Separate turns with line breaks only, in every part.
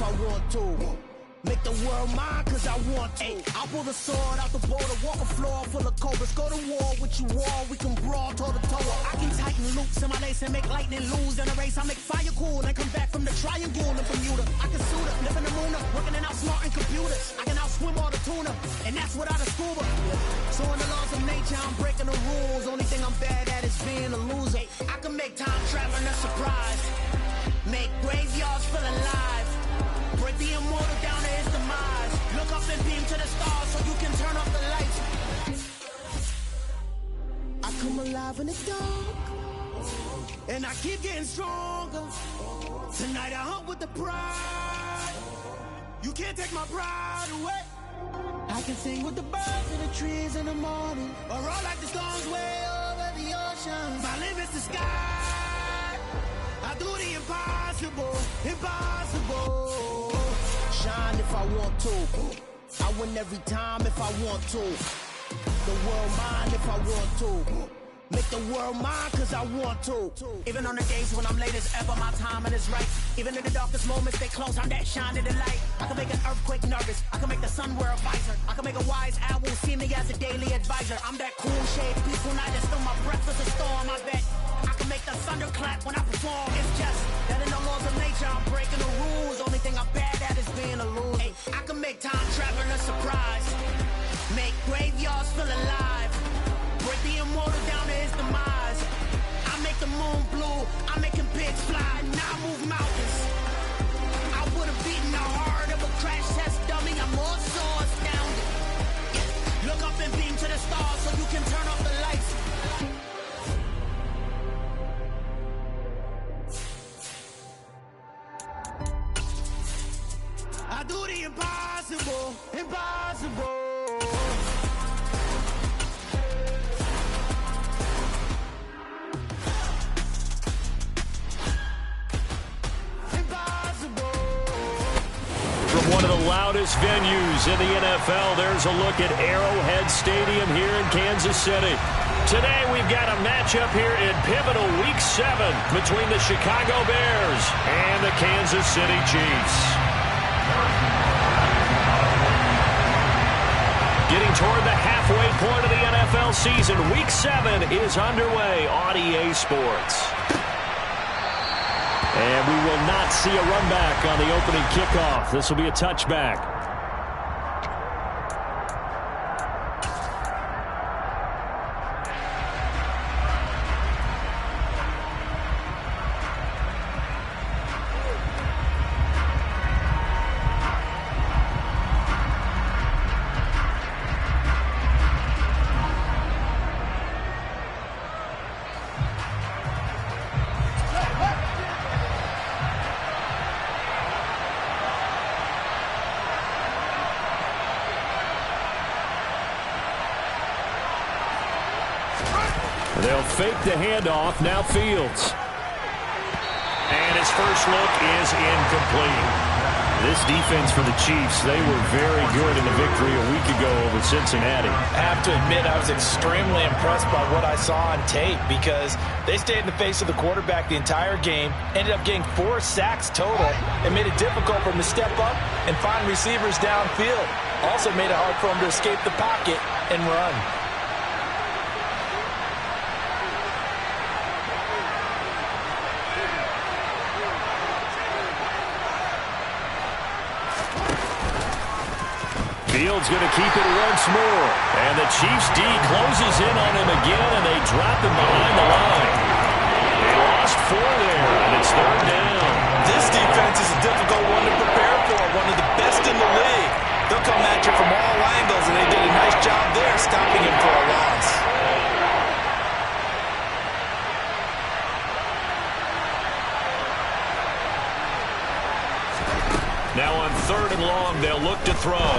if I want to. Make the world mine cause I want to. I'll pull the sword out the border, walk a floor full of cobras. Go to war with you all, we can brawl toe to toe. I can tighten loops in my lace and make lightning lose in a race. I make fire cool and come back from the triangle in Bermuda. I can suit up, live in the moon, working and outsmarting computers. I can outswim all the tuna, and that's without a scuba. So in the laws of nature, I'm breaking the rules. Only thing I'm bad at is being a loser. I can make time traveling a surprise, make graveyards feel alive, break the immortal down to his demise. Look up and beam to the stars so you can turn off the lights. I come alive in the dark, and I keep getting stronger. Tonight I hunt with the pride. You can't take my pride away. I can sing with the birds and the trees in the morning, or roll like the storms way over the ocean. My limit's the sky. I do the impossible, impossible. Shine if I want to. I win every time if I want to. The world mine if I want to. Make the world mine cause I want to. Even on the days when I'm late as ever, my timing is right. Even in the darkest moments, they close, I'm that shining the light. I can make an earthquake nervous, I can make the sun wear a visor. I can make a wise owl see me as a daily advisor. I'm that cool shade, peaceful night, and still my breath is a storm. I bet I can make the thunder clap when I perform. It's just that in the laws of nature, I'm breaking the rules. Only thing I'm bad at is being a loser. I can make time traveling a surprise, make graveyards feel alive, break the immortal down to his demise. I make the moon blue, I'm making pigs fly, and I move mountains. I would've beaten the heart of a crash test dummy. I'm more so astounded. Look up and beam to the stars so you can turn off the lights. I do the impossible, impossible.
One of the loudest venues in the NFL, there's a look at Arrowhead Stadium here in Kansas City. Today we've got a matchup here in pivotal Week 7 between the Chicago Bears and the Kansas City Chiefs. Getting toward the halfway point of the NFL season, Week 7 is underway on EA Sports. And we will not see a run back on the opening kickoff. This will be a touchback. They'll fake the handoff. Now Fields. And his first look is incomplete. This defense for the Chiefs, they were very good in the victory a week ago over Cincinnati.
I have to admit, I was extremely impressed by what I saw on tape because they stayed in the face of the quarterback the entire game, ended up getting 4 sacks total, and made it difficult for him to step up and find receivers downfield. Also made it hard for him to escape the pocket and run.
Fields going to keep it once more. And the Chiefs D closes in on him again, and they drop him behind the line. They lost 4 there, and it's 3rd down.
This defense is a difficult one to prepare for, one of the best in the league. They'll come at you from all angles, and they did a nice job there stopping him for a loss.
Now on 3rd and long, they'll look to throw.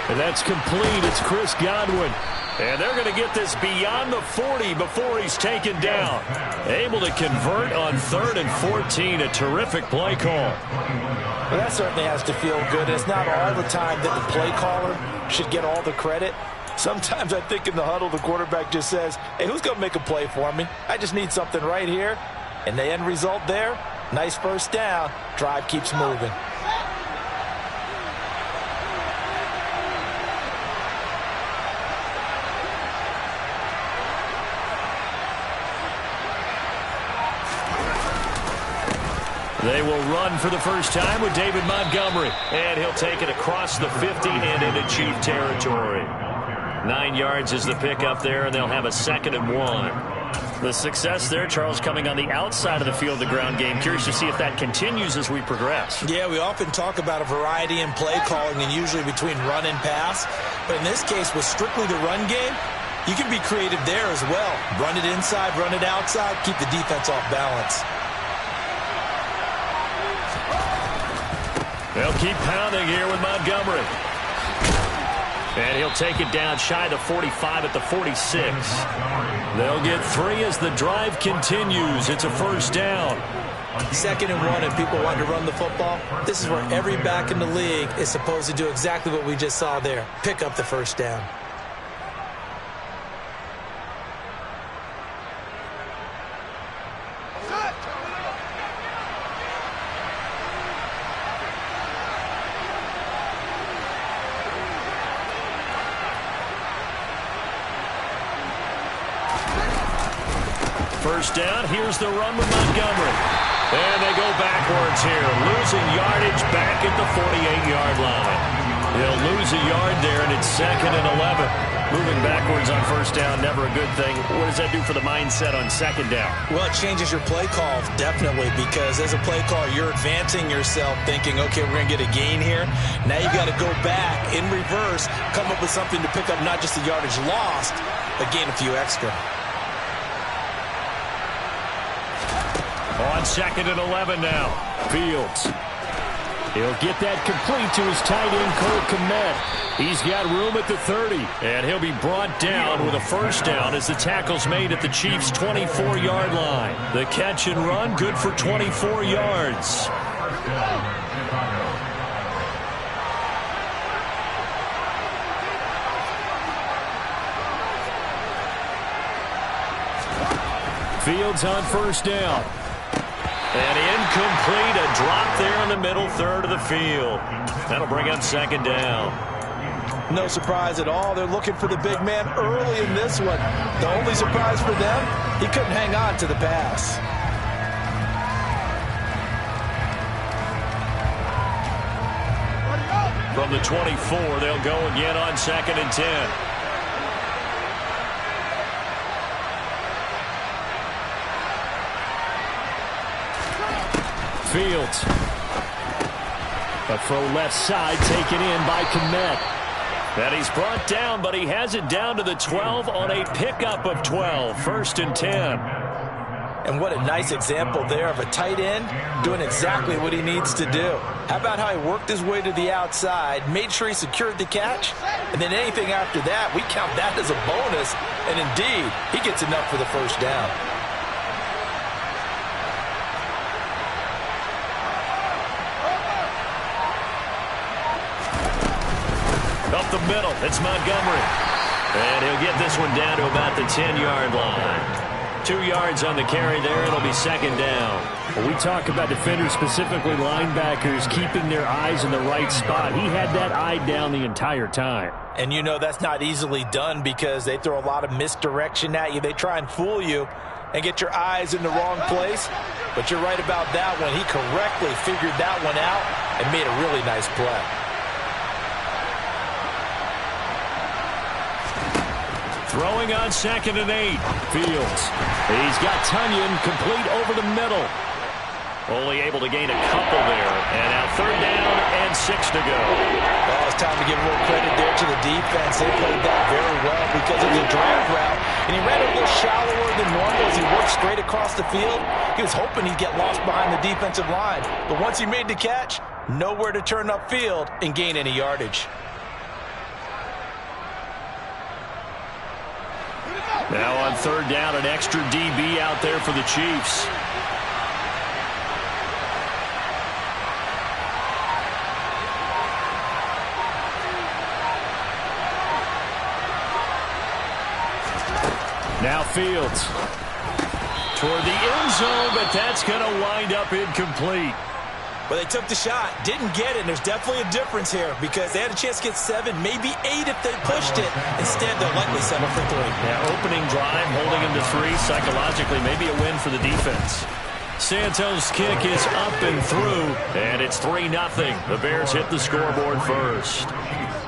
And that's complete. It's Chris Godwin. And they're going to get this beyond the 40 before he's taken down. Able to convert on 3rd and 14. A terrific play call.
Well, that certainly has to feel good. It's not all the time that the play caller should get all the credit. Sometimes I think in the huddle, the quarterback just says, hey, who's going to make a play for me? I just need something right here. And the end result there, Nice first down. Drive keeps moving.
They will run for the first time with David Montgomery. And he'll take it across the 50 and into Chief territory. 9 yards is the pickup there, and they'll have a 2nd and 1. The success there, Charles, coming on the outside of the field, the ground game. Curious to see if that continues as we progress.
Yeah, we often talk about a variety in play calling and usually between run and pass. But in this case, with strictly the run game, you can be creative there as well. Run it inside, run it outside, keep the defense off balance.
They'll keep pounding here with Montgomery. And he'll take it down shy of the 45 at the 46. They'll get 3 as the drive continues. It's a first down.
2nd and 1 and people want to run the football. This is where every back in the league is supposed to do exactly what we just saw there. Pick up the first down.
First down, here's the run with Montgomery. And they go backwards here, losing yardage back at the 48-yard line. He'll lose a yard there, and it's 2nd and 11. Moving backwards on first down, never a good thing. What does that do for the mindset on 2nd down?
Well, it changes your play call, definitely, because as a play caller, you're advancing yourself thinking, okay, we're going to get a gain here. Now you got to go back in reverse, come up with something to pick up not just the yardage lost, but gain a few extra.
On 2nd and 11 now. Fields. He'll get that complete to his tight end, Cole Kmet. He's got room at the 30. And he'll be brought down with a first down as the tackle's made at the Chiefs' 24-yard line. The catch and run, good for 24 yards. Fields on first down. And incomplete, a drop there in the middle third of the field. That'll bring up 2nd down.
No surprise at all. They're looking for the big man early in this one. The only surprise for them, he couldn't hang on to the pass.
From the 24, they'll go again on 2nd and 10. Fields. A throw left side taken in by Kmet. And he's brought down, but he has it down to the 12 on a pickup of 12. 1st and 10.
And what a nice example there of a tight end doing exactly what he needs to do. How about how he worked his way to the outside, made sure he secured the catch, and then anything after that, we count that as a bonus. And indeed, he gets enough for the first down.
Up the middle, it's Montgomery. And he'll get this one down to about the 10-yard line. 2 yards on the carry there, it'll be 2nd down. When we talk about defenders, specifically linebackers, keeping their eyes in the right spot, he had that eye down the entire time.
And you know that's not easily done because they throw a lot of misdirection at you. They try and fool you and get your eyes in the wrong place. But you're right about that one. He correctly figured that one out and made a really nice play.
Throwing on 2nd and 8. Fields. He's got Tunyon complete over the middle. Only able to gain a couple there. And now 3rd down and 6 to go.
Well, it's time to give a little credit there to the defense. They played that very well because it was a drag route. And he ran a little shallower than normal as he worked straight across the field. He was hoping he'd get lost behind the defensive line. But once he made the catch, nowhere to turn upfield and gain any yardage.
Now on 3rd down, an extra DB out there for the Chiefs. Now Fields. toward the end zone, but that's going to wind up incomplete.
Well, they took the shot, didn't get it, and there's definitely a difference here because they had a chance to get 7, maybe 8 if they pushed it. Instead, they'll likely settle for 3.
Yeah, opening drive, holding them to 3, psychologically, maybe a win for the defense. Santos' kick is up and through, and it's 3-0. The Bears hit the scoreboard first.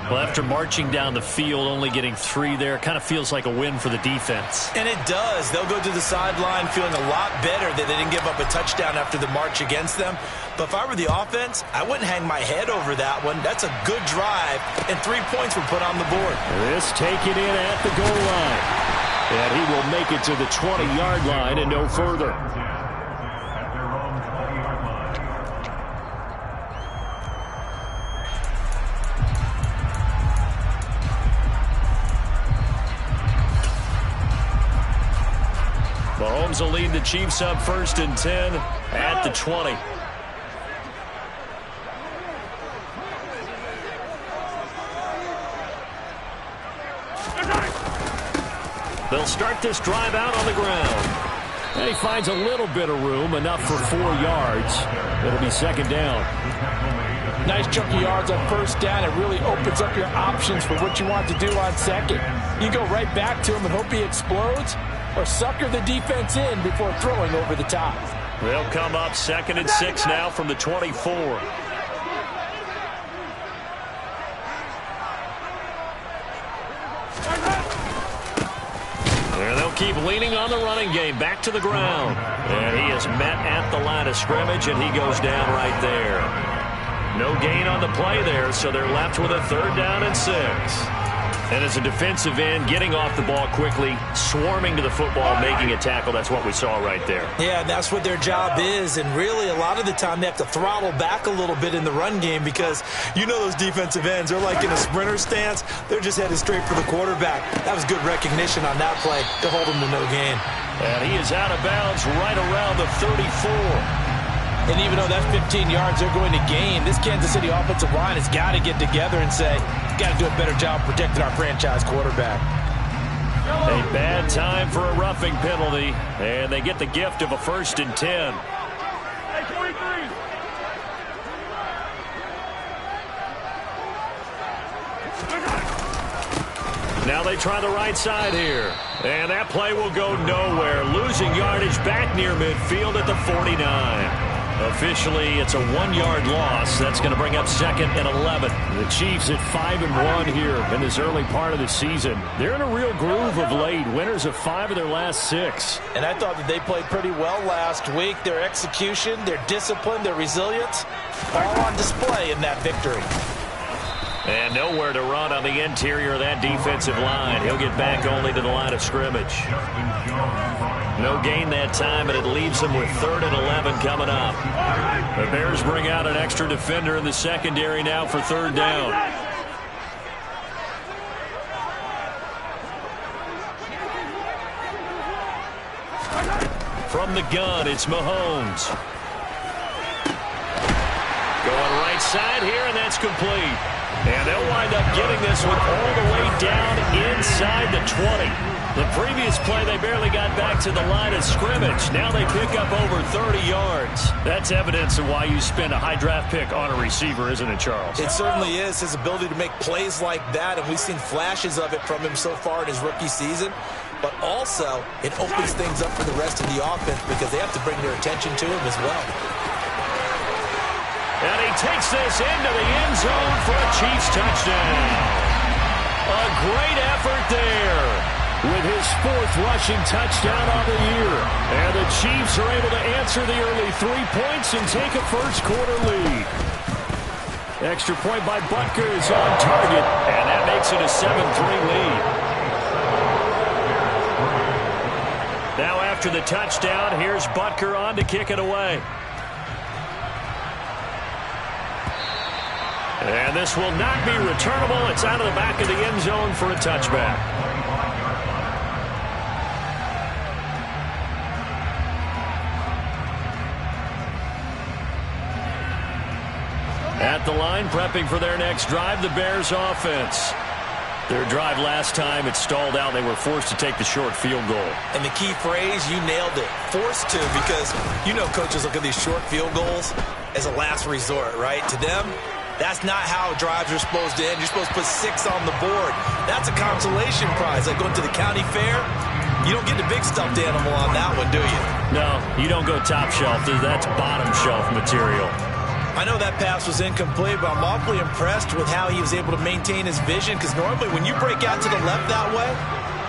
Well, after marching down the field, only getting 3 there, kind of feels like a win for the defense.
And it does. They'll go to the sideline feeling a lot better that they didn't give up a touchdown after the march against them. But if I were the offense, I wouldn't hang my head over that one. That's a good drive, and 3 points were put on the board.
This taken in at the goal line. And he will make it to the 20-yard line and no further. Mahomes will lead the Chiefs up 1st and 10 at the 20. They'll start this drive out on the ground. And he finds a little bit of room, enough for 4 yards. It'll be 2nd down.
Nice chunk of yards on 1st down. It really opens up your options for what you want to do on 2nd. You go right back to him and hope he explodes, or sucker the defense in before throwing over the top.
They'll come up 2nd and 6 now from the 24. And they'll keep leaning on the running game. Back to the ground. And he is met at the line of scrimmage, and he goes down right there. No gain on the play there, so they're left with a 3rd down and 6. And as a defensive end, getting off the ball quickly, swarming to the football, making a tackle, that's what we saw right there.
Yeah, that's what their job is. And really, a lot of the time, they have to throttle back a little bit in the run game because you know those defensive ends, they're like in a sprinter stance. They're just headed straight for the quarterback. That was good recognition on that play to hold him to no gain.
And he is out of bounds right around the 34.
And even though that's 15 yards they're going to gain, this Kansas City offensive line has got to get together and say, got to do a better job protecting our franchise quarterback.
A bad time for a roughing penalty, and they get the gift of a 1st and 10. Now they try the right side here. And that play will go nowhere. Losing yardage back near midfield at the 49. Officially, it's a 1-yard loss. That's going to bring up 2nd and 11. The Chiefs at 5-1 here in this early part of the season. They're in a real groove of late. Winners of 5 of their last 6.
And I thought that they played pretty well last week. Their execution, their discipline, their resilience, all on display in that victory.
And nowhere to run on the interior of that defensive line. He'll get back only to the line of scrimmage. No gain that time, and it leaves them with 3rd and 11 coming up. The Bears bring out an extra defender in the secondary now for 3rd down. From the gun, it's Mahomes. Going right side here, and that's complete. And they'll wind up getting this one all the way down inside the 20. The previous play, they barely got back to the line of scrimmage. Now they pick up over 30 yards. That's evidence of why you spend a high draft pick on a receiver, isn't it, Charles?
It certainly is. His ability to make plays like that, and we've seen flashes of it from him so far in his rookie season. But also, it opens things up for the rest of the offense because they have to bring their attention to him as well.
And he takes this into the end zone for a Chiefs touchdown. A great effort there with his 4th rushing touchdown on the year. And the Chiefs are able to answer the early 3 points and take a first-quarter lead. Extra point by Butker is on target, and that makes it a 7-3 lead. Now after the touchdown, here's Butker on to kick it away. And this will not be returnable. It's out of the back of the end zone for a touchback. At the line, prepping for their next drive, the Bears offense. Their drive last time, it stalled out. They were forced to take the short field goal.
And the key phrase, you nailed it, forced to, because you know coaches look at these short field goals as a last resort, right? To them, that's not how drives are supposed to end. You're supposed to put 6 on the board. That's a consolation prize. Like going to the county fair, you don't get the big stuffed animal on that one, do you?
No, you don't go top shelf. That's bottom shelf material.
I know that pass was incomplete, but I'm awfully impressed with how he was able to maintain his vision, because normally when you break out to the left that way,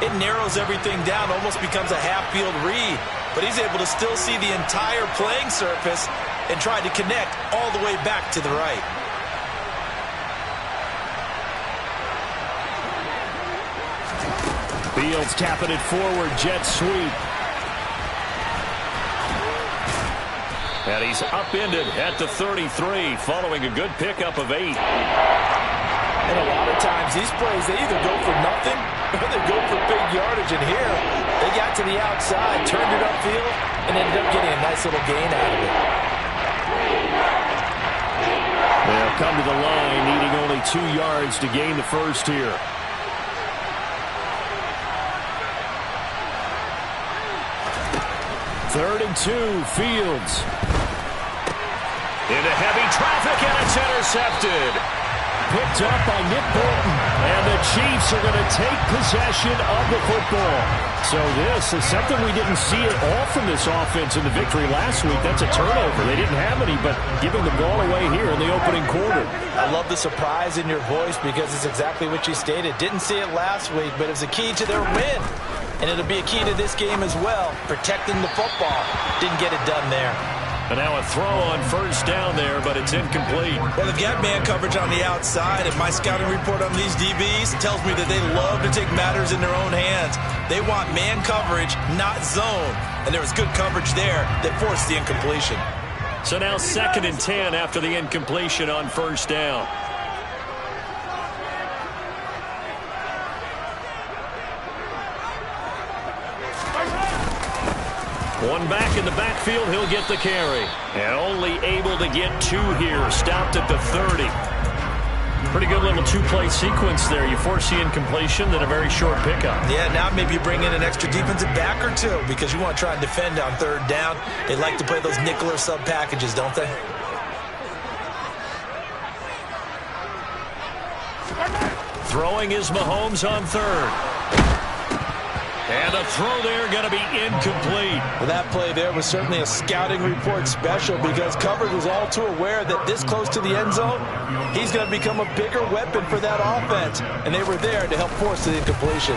it narrows everything down, almost becomes a half-field read. But he's able to still see the entire playing surface and try to connect all the way back to the right.
Fields tapping it forward, jet sweep. And he's upended at the 33, following a good pickup of 8.
And a lot of times, these plays, they either go for nothing or they go for big yardage. And here, they got to the outside, turned it upfield, and ended up getting a nice little gain out of it.
They'll come to the line, needing only 2 yards to gain the first here. Third and 2, Fields. Into heavy traffic, and it's intercepted. Picked up by Nick Bolton, and the Chiefs are going to take possession of the football. So this is something we didn't see at all from this offense in the victory last week. That's a turnover. They didn't have any, but giving the ball away here in the opening quarter.
I love the surprise in your voice, because it's exactly what you stated. Didn't see it last week, but it was a key to their win. And it'll be a key to this game as well, protecting the football. Didn't get it done there.
And now a throw on first down there, but it's incomplete.
Well, they've got man coverage on the outside, and my scouting report on these DBs tells me that they love to take matters in their own hands. They want man coverage, not zone. And there was good coverage there that forced the incompletion.
So now 2nd and 10 after the incompletion on first down. One back in the backfield, he'll get the carry. And only able to get 2 here, stopped at the 30. Pretty good little 2-play sequence there. You force the incompletion, then a very short pickup.
Yeah, now maybe you bring in an extra defensive back or 2, because you want to try and defend on 3rd down. They like to play those nickel or sub packages, don't they?
Throwing is Mahomes on 3rd. And a throw there going to be incomplete.
Well, that play there was certainly a scouting report special, because coverage was all too aware that this close to the end zone, he's going to become a bigger weapon for that offense. And they were there to help force the incompletion.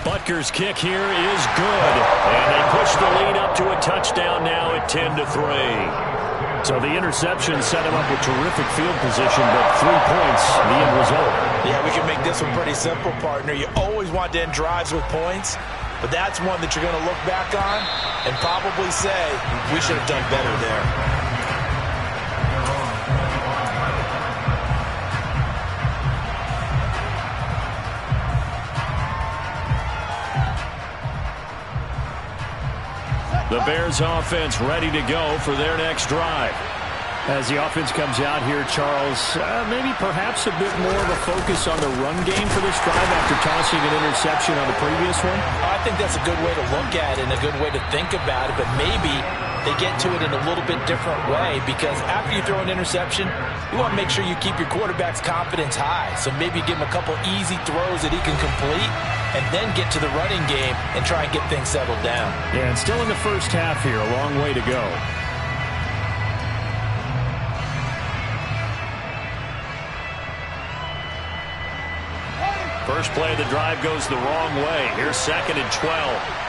Butker's kick here is good. And they push the lead up to a touchdown now at 10-3. So the interception set him up with terrific field position, but 3 points, the end result.
Yeah, we can make this one pretty simple, partner. You always want to end drives with points, but that's one that you're going to look back on and probably say, we should have done better there.
The Bears offense ready to go for their next drive. As the offense comes out here, Charles, maybe perhaps a bit more of a focus on the run game for this drive after tossing an interception on the previous one?
I think that's a good way to look at it and a good way to think about it, but maybe they get to it in a little bit different way, because after you throw an interception, you want to make sure you keep your quarterback's confidence high. So maybe give him a couple easy throws that he can complete, and then get to the running game and try and get things settled down.
Yeah, and still in the first half here, a long way to go. First play of the drive goes the wrong way. Here's 2nd and 12.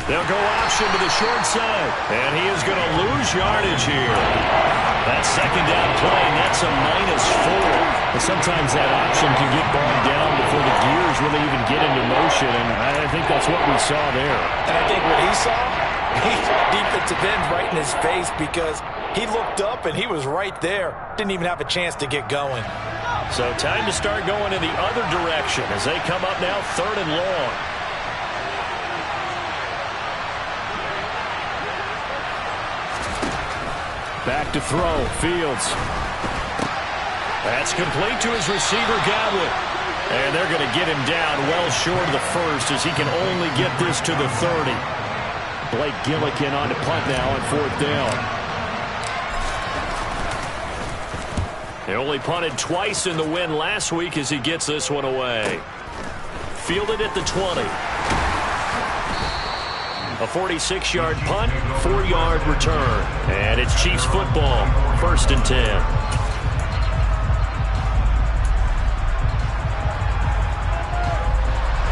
They'll go option to the short side, and he is going to lose yardage here. That 2nd down play, and that's a -4. And sometimes that option can get bogged down before the gears really even get into motion, and I think that's what we saw there.
And I think what he saw defensive end right in his face, because he looked up and he was right there. Didn't even have a chance to get going.
So time to start going in the other direction as they come up now 3rd and long. Back to throw. Fields. That's complete to his receiver, Godwin. And they're going to get him down well short of the first as he can only get this to the 30. Blake Gillikin on to punt now on 4th down. He only punted twice in the win last week as he gets this one away. Fielded at the 20. A 46-yard punt, 4-yard return. And it's Chiefs football, 1st and 10.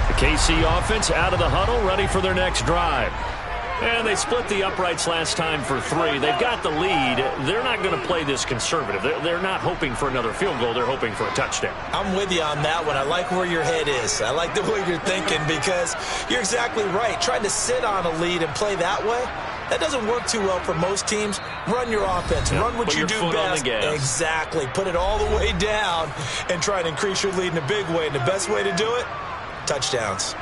The KC offense out of the huddle, ready for their next drive. And they split the uprights last time for 3. They've got the lead. They're not going to play this conservative. They're not hoping for another field goal. They're hoping for a touchdown.
I'm with you on that one. I like where your head is. I like the way you're thinking because you're exactly right. Trying to sit on a lead and play that way, that doesn't work too well for most teams. Run your offense. Run what you do best. Exactly. Put it all the way down and try and increase your lead in a big way. And the best way to do it, touchdowns.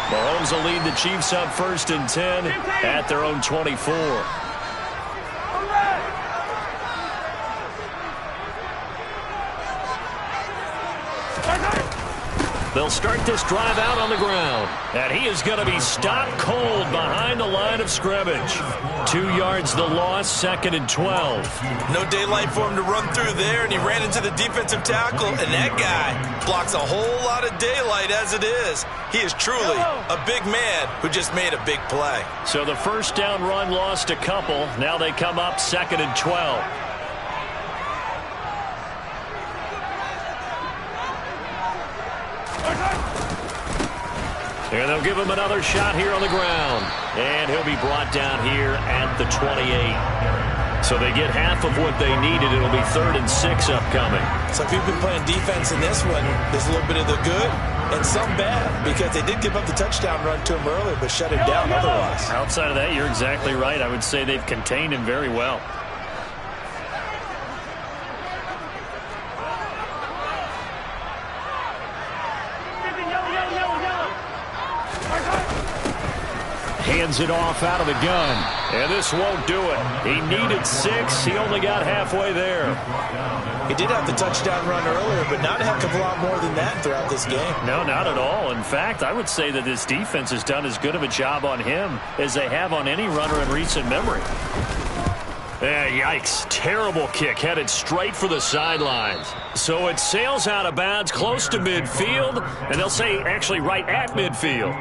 Mahomes will lead the Chiefs up 1st and 10 at their own 24. They'll start this drive out on the ground. And he is going to be stopped cold behind the line of scrimmage. 2 yards the loss, 2nd and 12.
No daylight for him to run through there, and he ran into the defensive tackle, and that guy blocks a whole lot of daylight as it is. He is truly a big man who just made a big play.
So the 1st down run lost a couple. Now they come up 2nd and 12. And they'll give him another shot here on the ground. And he'll be brought down here at the 28. So they get half of what they needed. It'll be 3rd and 6 upcoming.
So if you've been playing defense in this one, there's a little bit of the good and some bad because they did give up the touchdown run to him earlier but shut him down otherwise.
Outside of that, you're exactly right. I would say they've contained him very well. Hands it off out of the gun. And this won't do it. He needed 6. He only got halfway there.
He did have the touchdown run earlier, but not a heck of a lot more than that throughout this game.
No, not at all. In fact, I would say that this defense has done as good of a job on him as they have on any runner in recent memory. Yikes. Terrible kick headed straight for the sidelines. So it sails out of bounds close to midfield, and they'll say actually right at midfield.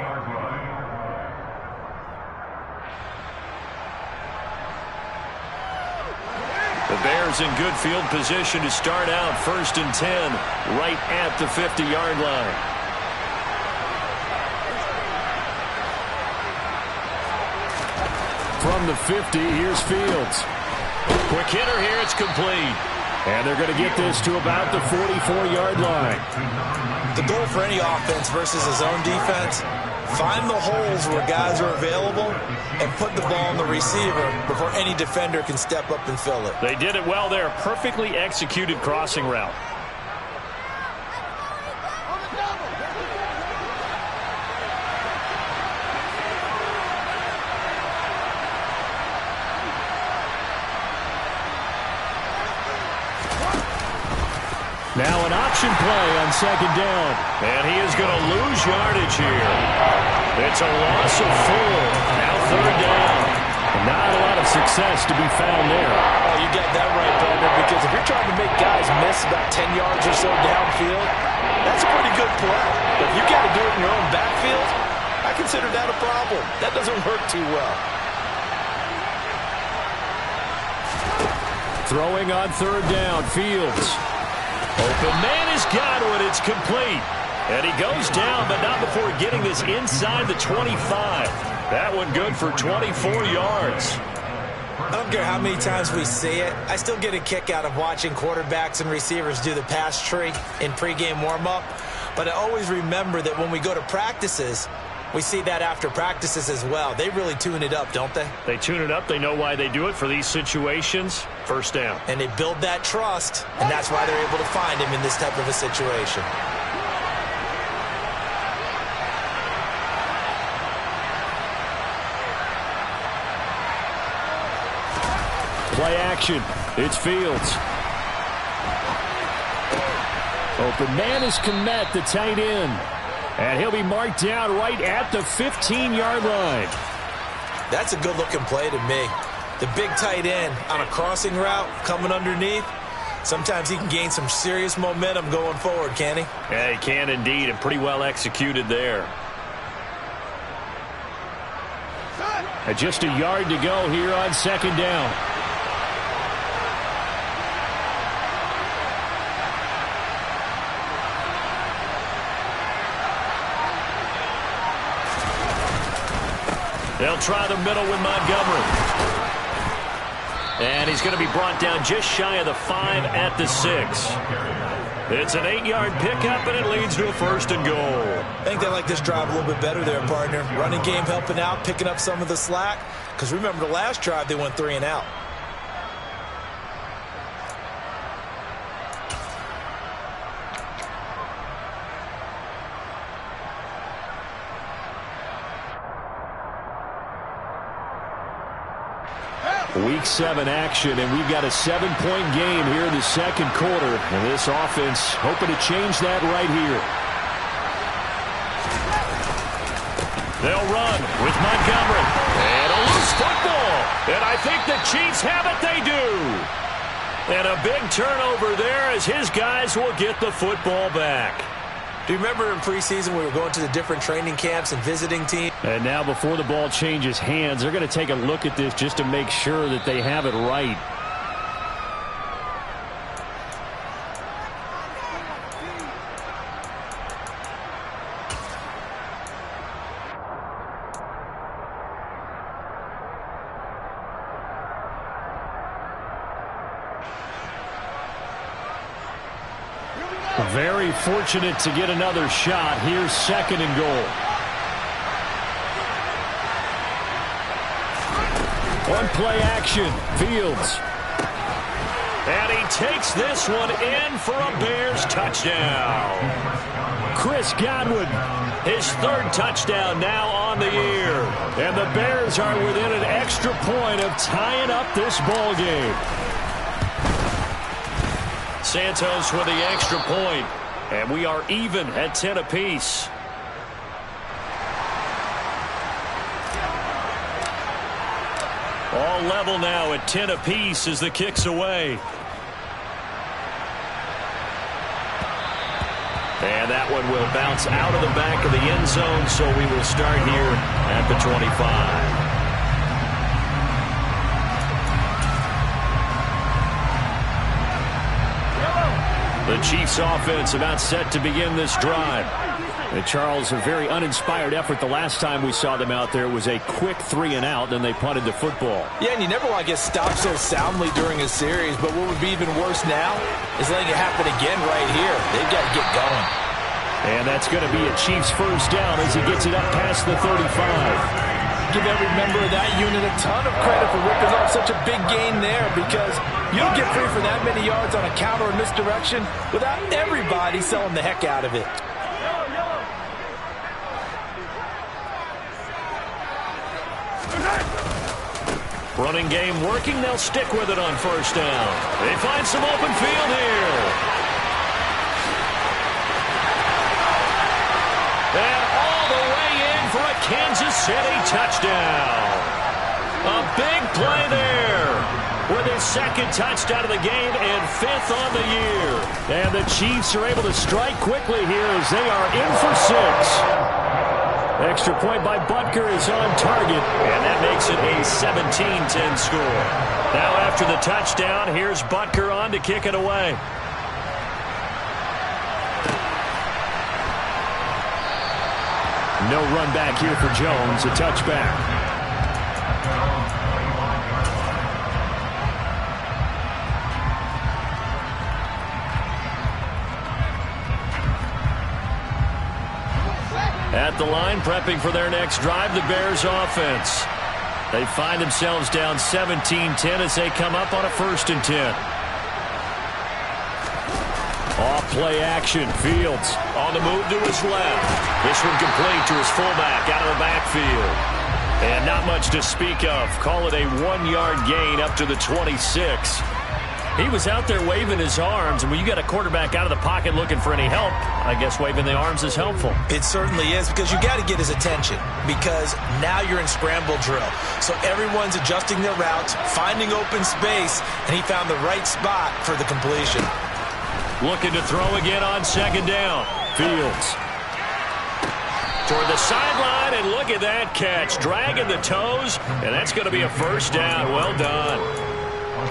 The Bears in good field position to start out 1st and 10 right at the 50-yard line. From the 50, here's Fields. Quick hitter here, it's complete. And they're going to get this to about the 44-yard line.
The goal for any offense versus his own defense, find the holes where guys are available and put the ball on the receiver before any defender can step up and fill it.
They did it well there. Perfectly executed crossing route. Now an option play on 2nd down. And he is going to lose yardage here. It's a loss of 4. Now 3rd down. Not a lot of success to be found there.
Oh, you got that right, partner, because if you're trying to make guys miss about 10 yards or so downfield, that's a pretty good play. But if you got to do it in your own backfield, I consider that a problem. That doesn't work too well.
Throwing on 3rd down, Fields. Open man is Godwin. It's complete. And he goes down, but not before getting this inside the 25. That one good for 24 yards.
I don't care how many times we see it. I still get a kick out of watching quarterbacks and receivers do the pass tree in pregame warm-up. But I always remember that when we go to practices, We see that after practices as well. They really tune it up, don't they?
They tune it up. They know why they do it for these situations. First down.
And they build that trust, and that's why they're able to find him in this type of a situation.
Play action. It's Fields. Open man is Kmet, the tight end. And he'll be marked down right at the 15-yard line.
That's a good-looking play to me. The big tight end on a crossing route coming underneath. Sometimes he can gain some serious momentum going forward, can he?
Yeah, he can indeed, and pretty well executed there. And just a yard to go here on second down. They'll try the middle with Montgomery. And he's going to be brought down just shy of the 5 at the 6. It's an 8-yard pickup, and it leads to a first and goal.
I think they like this drive a little bit better there, partner. Running game helping out, picking up some of the slack. Because remember, the last drive, they went 3 and out.
Week 7 action, and we've got a 7-point game here in the second quarter. And this offense hoping to change that right here. They'll run with Montgomery. And a loose football. And I think the Chiefs have it. They do. And a big turnover there as his guys will get the football back.
Do you remember in preseason we were going to the different training camps and visiting teams?
And now before the ball changes hands, they're going to take a look at this just to make sure that they have it right. Very fortunate to get another shot. Here's second and goal. On play action, Fields. And he takes this one in for a Bears touchdown. Chris Godwin, his third touchdown now on the year. And the Bears are within an extra point of tying up this ball game. Santos with the extra point, and we are even at 10 apiece. All level now at 10 apiece as the kick's away. And that one will bounce out of the back of the end zone, so we will start here at the 25. The Chiefs offense about set to begin this drive. And Charles, a very uninspired effort the last time we saw them out there. It was a quick 3 and out, then they punted the football.
Yeah, and you never want to get stopped so soundly during a series, but what would be even worse now is letting it happen again right here. They've got to get going.
And that's going to be a Chiefs first down as he gets it up past the 35.
Give every member of that unit a ton of credit for ripping off such a big gain there, because you don't get free for that many yards on a counter or misdirection without everybody selling the heck out of it.
Running game working. They'll stick with it on first down. They find some open field here. And all the way in for a Kansas City touchdown. A big play there with his second touchdown of the game and 5th on the year. And the Chiefs are able to strike quickly here as they are in for 6. Extra point by Butker is on target, and that makes it a 17-10 score. Now after the touchdown, here's Butker on to kick it away. No run back here for Jones, a touchback. At the line, prepping for their next drive, the Bears offense. They find themselves down 17-10 as they come up on a 1st and 10. Off play action. Fields on the move to his left. This one complete to his fullback out of the backfield. And not much to speak of. Call it a 1-yard gain up to the 26. He was out there waving his arms, and when you got a quarterback out of the pocket looking for any help, I guess waving the arms is helpful.
It certainly is, because you got to get his attention, because now you're in scramble drill. So everyone's adjusting their routes, finding open space, and he found the right spot for the completion.
Looking to throw again on 2nd down. Fields toward the sideline, and look at that catch. Dragging the toes, and that's going to be a 1st down. Well done.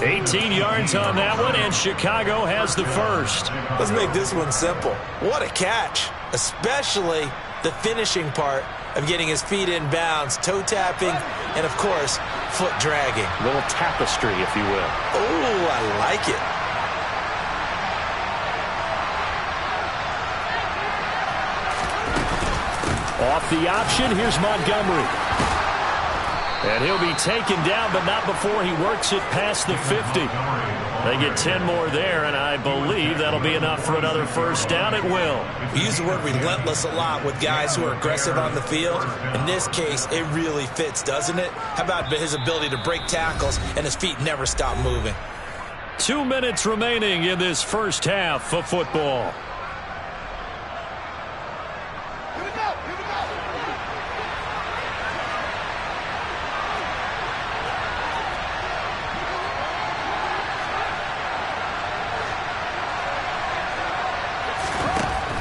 18 yards on that one, and Chicago has the 1st.
Let's make this one simple. What a catch, especially the finishing part of getting his feet in bounds, toe tapping, and, of course, foot dragging.
A little tapestry, if you will.
Oh, I like it.
Off the option, here's Montgomery. And he'll be taken down, but not before he works it past the 50. They get 10 more there, and I believe that'll be enough for another 1st down. It will.
We use the word relentless a lot with guys who are aggressive on the field. In this case, it really fits, doesn't it? How about his ability to break tackles and his feet never stop moving?
2 minutes remaining in this 1st half of football.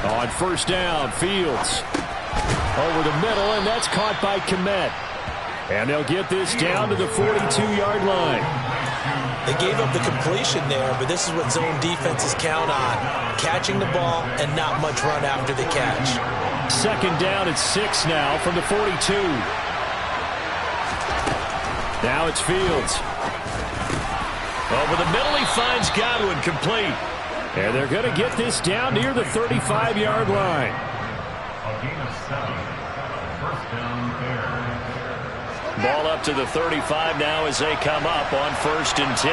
On 1st down, Fields over the middle, and that's caught by Kmet. And they'll get this down to the 42-yard line.
They gave up the completion there, but this is what zone defenses count on. Catching the ball and not much run after the catch.
2nd down at 6 now from the 42. Now it's Fields. Over the middle, he finds Godwin, complete. And they're going to get this down near the 35-yard line. Ball up to the 35 now as they come up on 1st and 10.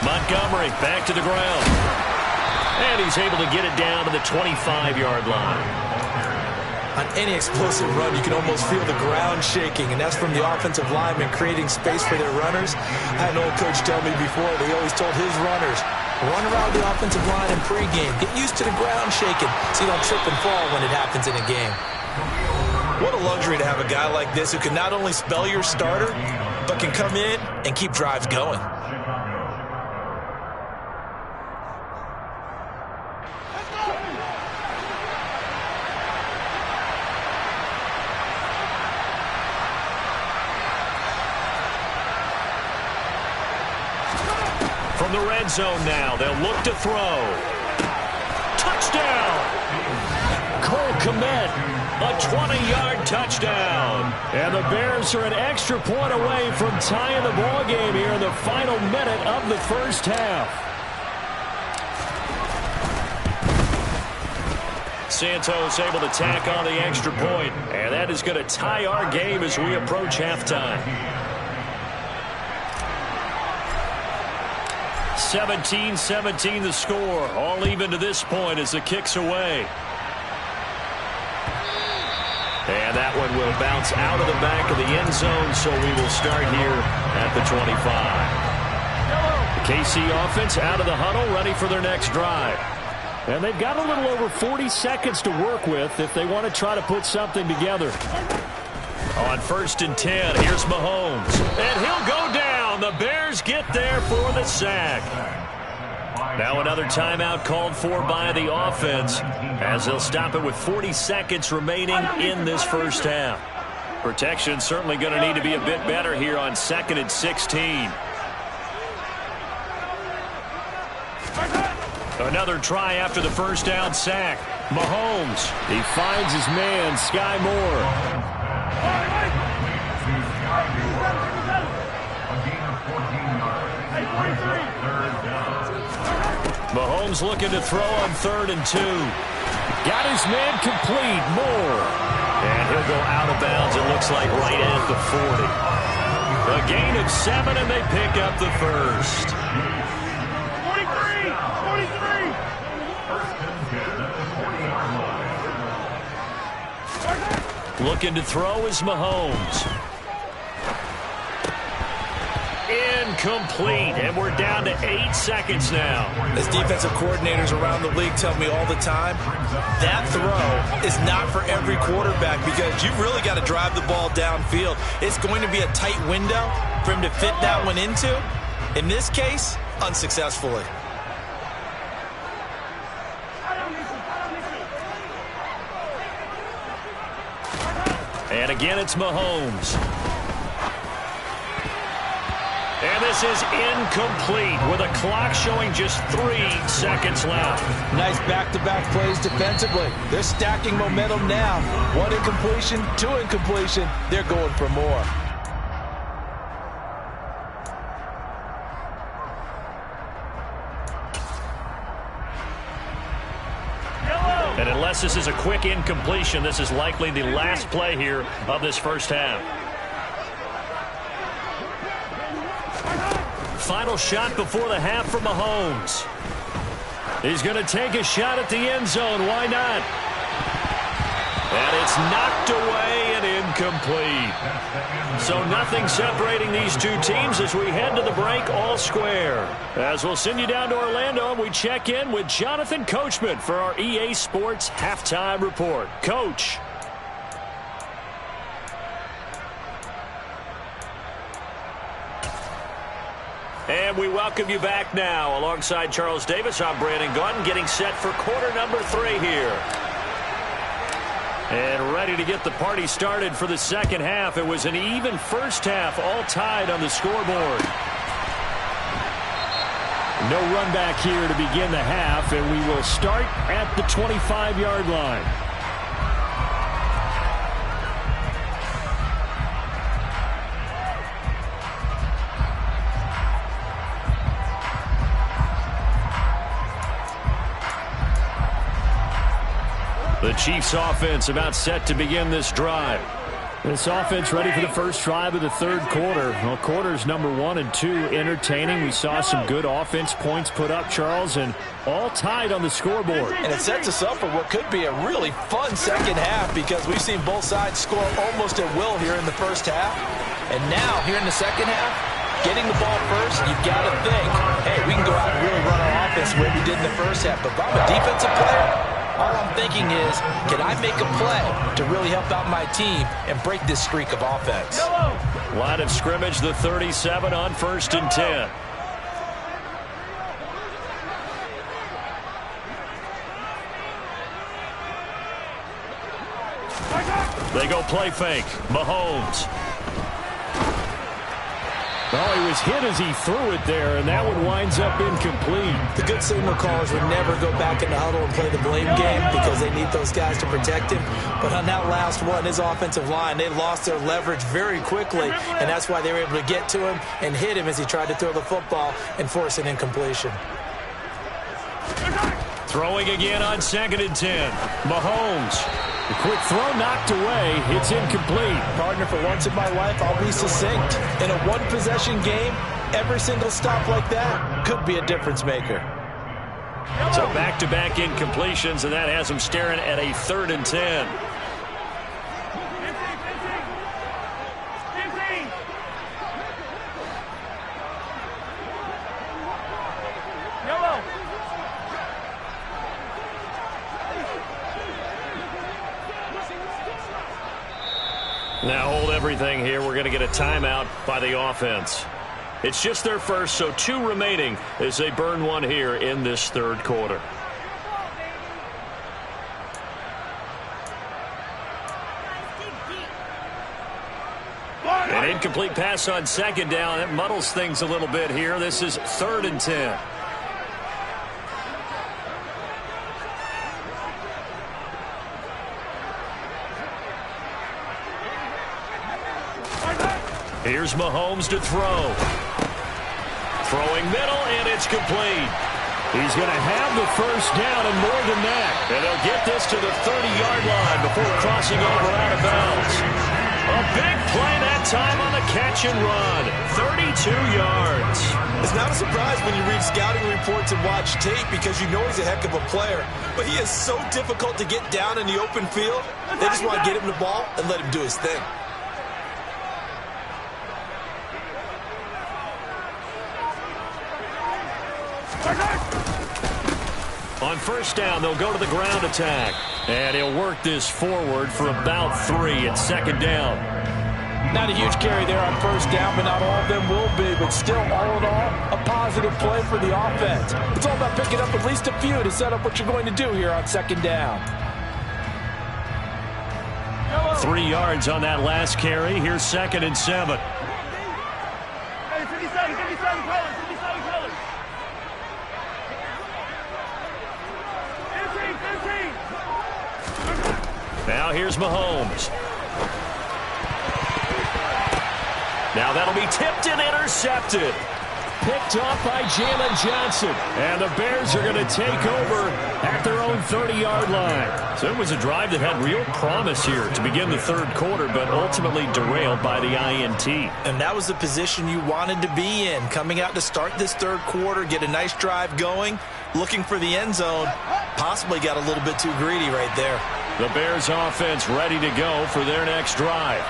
Montgomery back to the ground. And he's able to get it down to the 25-yard line.
On any explosive run, you can almost feel the ground shaking, and that's from the offensive linemen creating space for their runners. I had an old coach tell me before, they always told his runners, run around the offensive line in pregame. Get used to the ground shaking so you don't trip and fall when it happens in a game. What a luxury to have a guy like this who can not only spell your starter, but can come in and keep drives going.
From the red zone now, they'll look to throw. Touchdown! Cole Kmet, a 20-yard touchdown. And the Bears are an extra point away from tying the ball game here in the final minute of the 1st half. Santos able to tack on the extra point, and that is going to tie our game as we approach halftime. 17-17 the score, all even to this point as the kick's away. And that one will bounce out of the back of the end zone, so we will start here at the 25. The KC offense out of the huddle, ready for their next drive. And they've got a little over 40 seconds to work with if they want to try to put something together. On 1st and 10, here's Mahomes. And he'll go down. The Bears get there for the sack. Now another timeout called for by the offense as they'll stop it with 40 seconds remaining in this 1st half. Protection certainly going to need to be a bit better here on 2nd and 16. Another try after the 1st down sack. Mahomes, he finds his man, Sky Moore. Mahomes looking to throw on 3rd and 2. Got his man complete. Moore. And he'll go out of bounds, it looks like, right at the 40. A gain of 7, and they pick up the first.
43! 43!
Looking to throw is Mahomes. Incomplete, and we're down to 8 seconds now.
As defensive coordinators around the league tell me all the time, that throw is not for every quarterback because you've really got to drive the ball downfield. It's going to be a tight window for him to fit that one into. In this case, unsuccessfully.
And again, it's Mahomes. And this is incomplete with a clock showing just 3 seconds left.
Nice back-to-back plays defensively. They're stacking momentum now. 1 incompletion, 2 incompletion. They're going for more.
And unless this is a quick incompletion, this is likely the last play here of this first half. Final shot before the half for Mahomes. He's going to take a shot at the end zone. Why not? And it's knocked away and incomplete. So nothing separating these two teams as we head to the break, all square. As we'll send you down to Orlando, we check in with Jonathan Coachman for our EA Sports Halftime Report. Coach. And we welcome you back now. Alongside Charles Davis, I'm Brandon Gaudin, getting set for quarter number 3 here. And ready to get the party started for the second half. It was an even first half, all tied on the scoreboard. No run back here to begin the half, and we will start at the 25-yard line. The Chiefs offense about set to begin this drive. This offense ready for the first drive of the third quarter. Well, quarters number 1 and 2 entertaining. We saw some good offense points put up, Charles, and all tied on the scoreboard.
And it sets us up for what could be a really fun second half because we've seen both sides score almost at will here in the first half. And now, here in the second half, getting the ball first, you've got to think, hey, we can go out and really run our offense the way we did in the first half. But if I'm a defensive player, all I'm thinking is, can I make a play to really help out my team and break this streak of offense?
Line of scrimmage, the 37 on 1st and 10. They go play fake. Mahomes. Oh, he was hit as he threw it there, and that one winds up incomplete.
The good signal callers would never go back in the huddle and play the blame game because they need those guys to protect him. But on that last one, his offensive line, they lost their leverage very quickly, and that's why they were able to get to him and hit him as he tried to throw the football and force an incompletion.
Throwing again on 2nd and 10. Mahomes. The quick throw knocked away. It's incomplete.
Partner, for once in my life, I'll be succinct. In a one-possession game, every single stop like that could be a difference maker.
So back-to-back incompletions, and that has him staring at a 3rd and 10. Now hold everything here. We're going to get a timeout by the offense. It's just their first, so 2 remaining as they burn one here in this third quarter. An incomplete pass on 2nd down. That muddles things a little bit here. This is 3rd and 10. Here's Mahomes to throw. Throwing middle, and it's complete. He's going to have the first down and more than that. And they'll get this to the 30-yard line before crossing over out of bounds. A big play that time on the catch and run. 32 yards.
It's not a surprise when you read scouting reports and watch tape because you know he's a heck of a player. But he is so difficult to get down in the open field. They just want to get him the ball and let him do his thing.
On first down, they'll go to the ground attack. And he'll work this forward for about 3 at second down.
Not a huge carry there on first down, but not all of them will be. But still, all in all, a positive play for the offense. It's all about picking up at least a few to set up what you're going to do here on second down.
3 yards on that last carry. Here's 2nd and 7. Now here's Mahomes. Now that'll be tipped and intercepted. Picked off by Jalen Johnson. And the Bears are going to take over at their own 30-yard line. So it was a drive that had real promise here to begin the third quarter, but ultimately derailed by the INT.
And that was the position you wanted to be in. Coming out to start this third quarter, get a nice drive going, looking for the end zone. Possibly got a little bit too greedy right there.
The Bears offense ready to go for their next drive.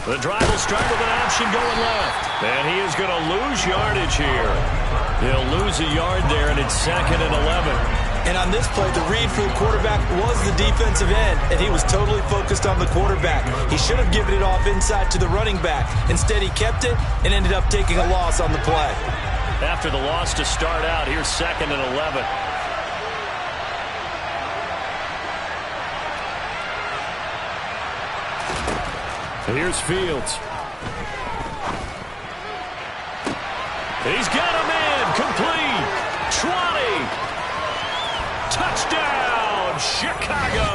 The drive will start with an option going left. And he is going to lose yardage here. He'll lose a yard there, and it's 2nd and 11.
And on this play, the read for the quarterback was the defensive end, and he was totally focused on the quarterback. He should have given it off inside to the running back. Instead, he kept it and ended up taking a loss on the play.
After the loss to start out, here's 2nd and 11. Here's Fields. He's got him in. Complete. 20. Touchdown, Chicago.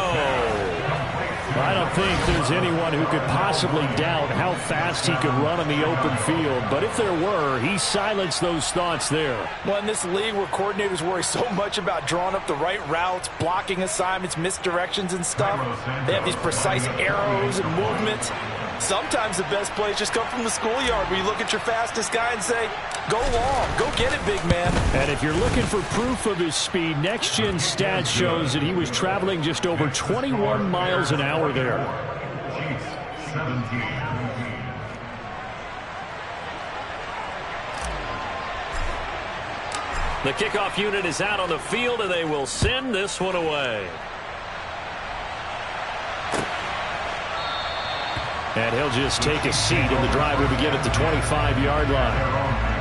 I don't think there's anyone who could possibly doubt how fast he could run in the open field. But if there were, he silenced those thoughts there.
Well, in this league where coordinators worry so much about drawing up the right routes, blocking assignments, misdirections and stuff, they have these precise arrows and movements. Sometimes the best plays just come from the schoolyard where you look at your fastest guy and say, go long, go get it, big man.
And if you're looking for proof of his speed, Next Gen Stats shows that he was traveling just over 21 miles an hour there. The kickoff unit is out on the field, and they will send this one away. And he'll just take a seat, and the drive will begin at the 25-yard line.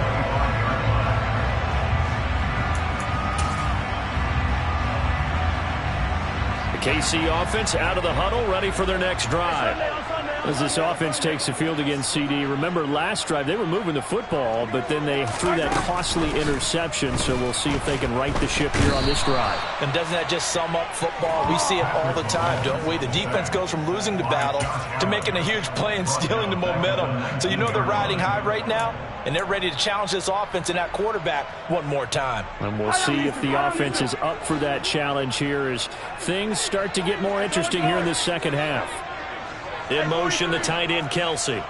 The KC offense out of the huddle, ready for their next drive. As this offense takes the field against CD, remember last drive they were moving the football, but then they threw that costly interception, so we'll see if they can right the ship here on this drive.
And doesn't that just sum up football? We see it all the time, don't we? The defense goes from losing the battle to making a huge play and stealing the momentum. So you know they're riding high right now, and they're ready to challenge this offense and that quarterback one more time.
And we'll see if the offense is up for that challenge here as things start to get more interesting here in this second half. In motion, the tight end, Kelsey.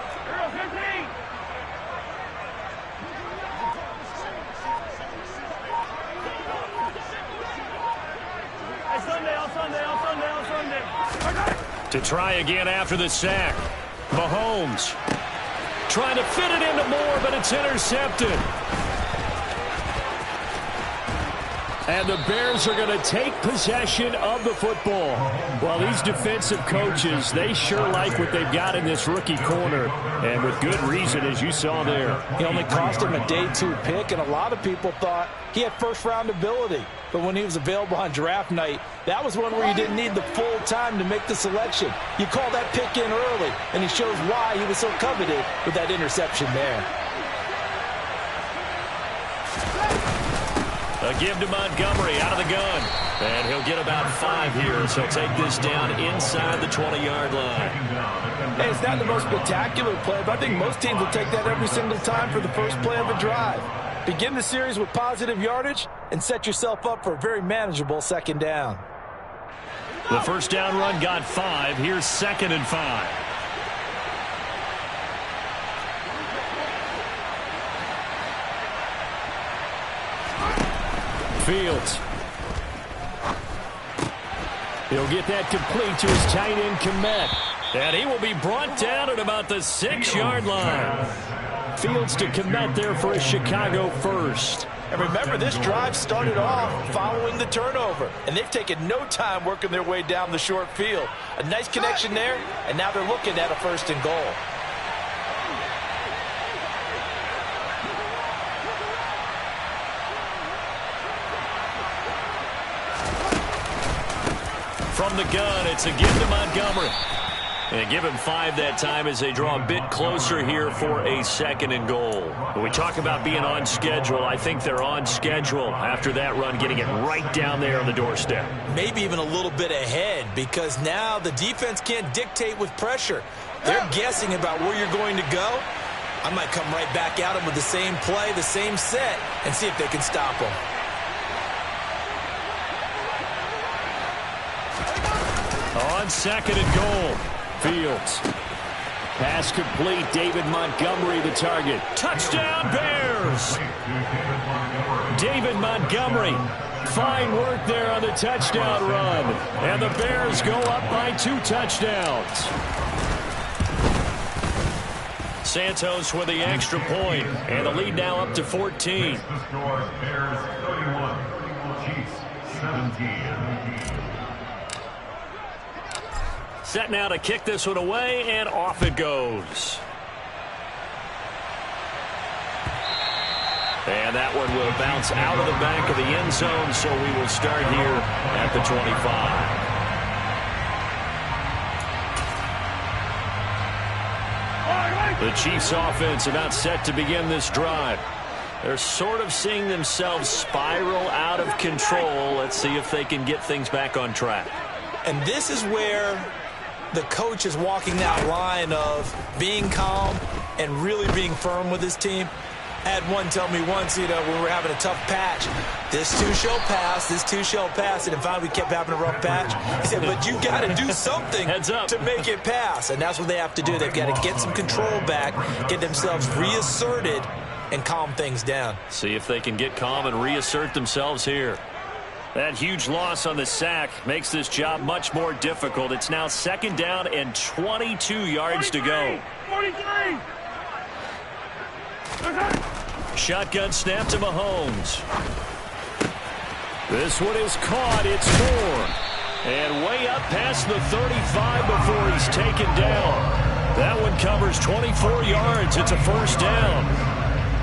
To try again after the sack. Mahomes trying to fit it into Moore, but it's intercepted. And the Bears are going to take possession of the football. Well, these defensive coaches, they sure like what they've got in this rookie corner. And with good reason, as you saw there.
He only cost him a day 2 pick, and a lot of people thought he had first-round ability. But when he was available on draft night, that was one where you didn't need the full time to make the selection. You call that pick in early, and he shows why he was so coveted with that interception there.
A give to Montgomery out of the gun. And he'll get about 5 here, so he'll take this down inside the 20-yard line.
Hey, it's not the most spectacular play, but I think most teams will take that every single time for the first play of a drive. Begin the series with positive yardage and set yourself up for a very manageable second down.
The first down run got 5. Here's 2nd and 5. Fields. He'll get that complete to his tight end, Kmet. And he will be brought down at about the 6-yard line. Fields to Kmet there for a Chicago first.
And remember, this drive started off following the turnover. And they've taken no time working their way down the short field. A nice connection there, and now they're looking at a 1st and goal.
From the gun, it's again to Montgomery. And give him 5 that time as they draw a bit closer here for a 2nd and goal. When we talk about being on schedule, I think they're on schedule after that run, getting it right down there on the doorstep.
Maybe even a little bit ahead, because now the defense can't dictate with pressure. They're guessing about where you're going to go. I might come right back at them with the same play, the same set, and see if they can stop them.
On 2nd and goal, Fields. Pass complete. David Montgomery the target. Touchdown Bears! David Montgomery. Fine work there on the touchdown run. And the Bears go up by 2 touchdowns. Santos with the extra point. And the lead now up to 14.
Bears 31, Chiefs 17.
Set now to kick this one away, and off it goes. And that one will bounce out of the back of the end zone, so we will start here at the 25. The Chiefs offense about set to begin this drive. They're sort of seeing themselves spiral out of control. Let's see if they can get things back on track.
And this is where the coach is walking that line of being calm and really being firm with his team. I had one tell me once, when we were having a tough patch, this too shall pass, this too shall pass, and finally we kept having a rough patch. He said, but you got to do something to make it pass, and that's what they have to do. They've got to get some control back, get themselves reasserted, and calm things down.
See if they can get calm and reassert themselves here. That huge loss on the sack makes this job much more difficult. It's now 2nd down and 22 yards to go.
43.
Shotgun snap to Mahomes. This one is caught. It's 4. And way up past the 35 before he's taken down. That one covers 24 yards. It's a 1st down.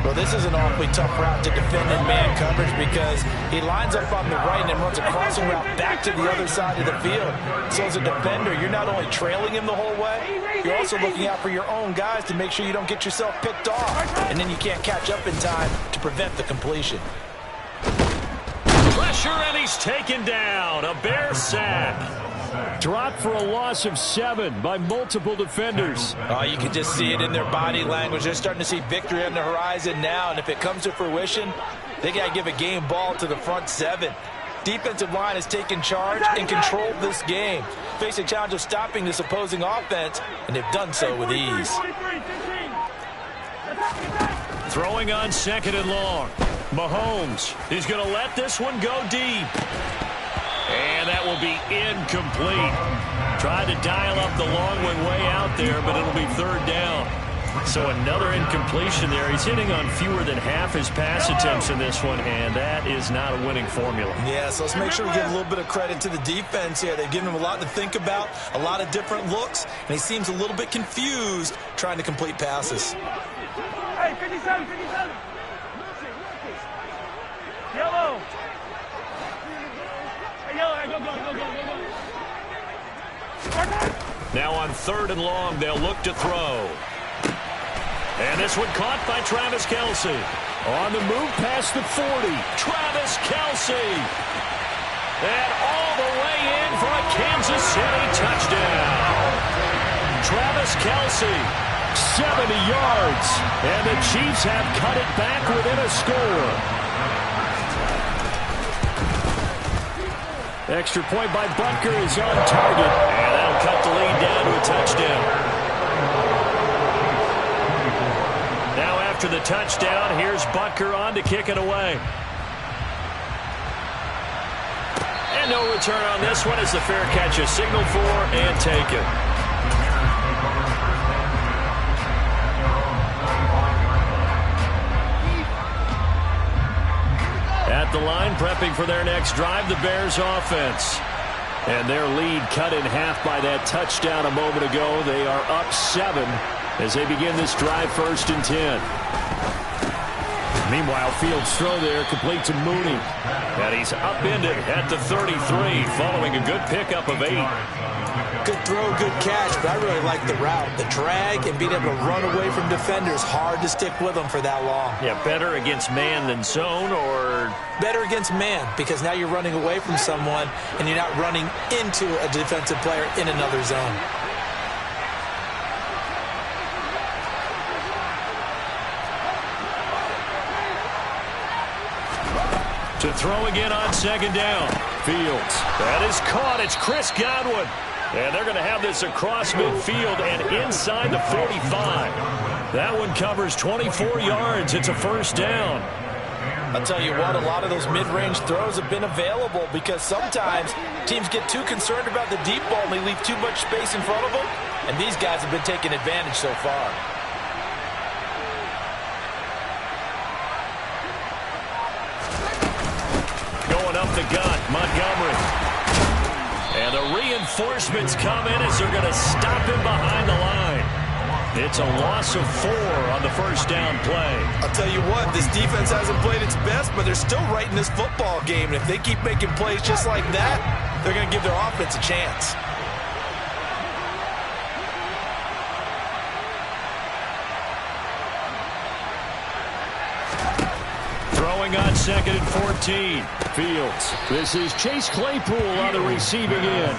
Well, this is an awfully tough route to defend in man coverage because he lines up on the right and then runs a crossing route back to the other side of the field. So as a defender, you're not only trailing him the whole way, you're also looking out for your own guys to make sure you don't get yourself picked off. And then you can't catch up in time to prevent the completion.
Pressure, and he's taken down. A Bear sack. Dropped for a loss of 7 by multiple defenders.
Oh, you can just see it in their body language. They're starting to see victory on the horizon now, and if it comes to fruition, they got to give a game ball to the front 7. Defensive line has taken charge and controlled this game. Facing challenge of stopping this opposing offense, and they've done so with ease.
Throwing on 2nd and long. Mahomes is going to let this one go deep. And that will be incomplete. Tried to dial up the long one way out there, but it'll be 3rd down. So another incompletion there. He's hitting on fewer than half his pass attempts in this one, and that is not a winning formula.
Yeah, so let's make sure we give a little bit of credit to the defense here. They've given him a lot to think about, a lot of different looks, and he seems a little bit confused trying to complete passes.
Hey, 57, 57. Yellow.
Now on 3rd and long, they'll look to throw. And this one caught by Travis Kelce. On the move past the 40. Travis Kelce. And McKinney, touchdown. Travis Kelce, 70 yards. And the Chiefs have cut it back within a score. Extra point by Butker is on target. And that'll cut the lead down to a touchdown. Now after the touchdown, here's Butker on to kick it away. And no return on this one as the fair catch is signaled for and taken. At the line, prepping for their next drive, the Bears offense. And their lead cut in half by that touchdown a moment ago. They are up 7 as they begin this drive, 1st and 10. Meanwhile, Fields' throw there complete to Mooney. And he's upended at the 33 following a good pickup of 8.
Good throw, good catch, but I really like the route. The drag and being able to run away from defenders, hard to stick with them for that long.
Yeah, better against man than zone, or?
Better against man, because now you're running away from someone and you're not running into a defensive player in another zone.
To throw again on 2nd down. Fields. That is caught. It's Chris Godwin. And they're going to have this across midfield and inside the 45. That one covers 24 yards. It's a 1st down.
I'll tell you what, a lot of those mid-range throws have been available because sometimes teams get too concerned about the deep ball and they leave too much space in front of them. And these guys have been taking advantage so far.
Going up the gut, Montgomery. And the reinforcements come in as they're going to stop him behind the line. It's a loss of 4 on the 1st down play.
I'll tell you what, this defense hasn't played its best, but they're still right in this football game. And if they keep making plays just like that, they're going to give their offense a chance.
Throwing on 2nd and 14. Fields. This is Chase Claypool on the receiving end.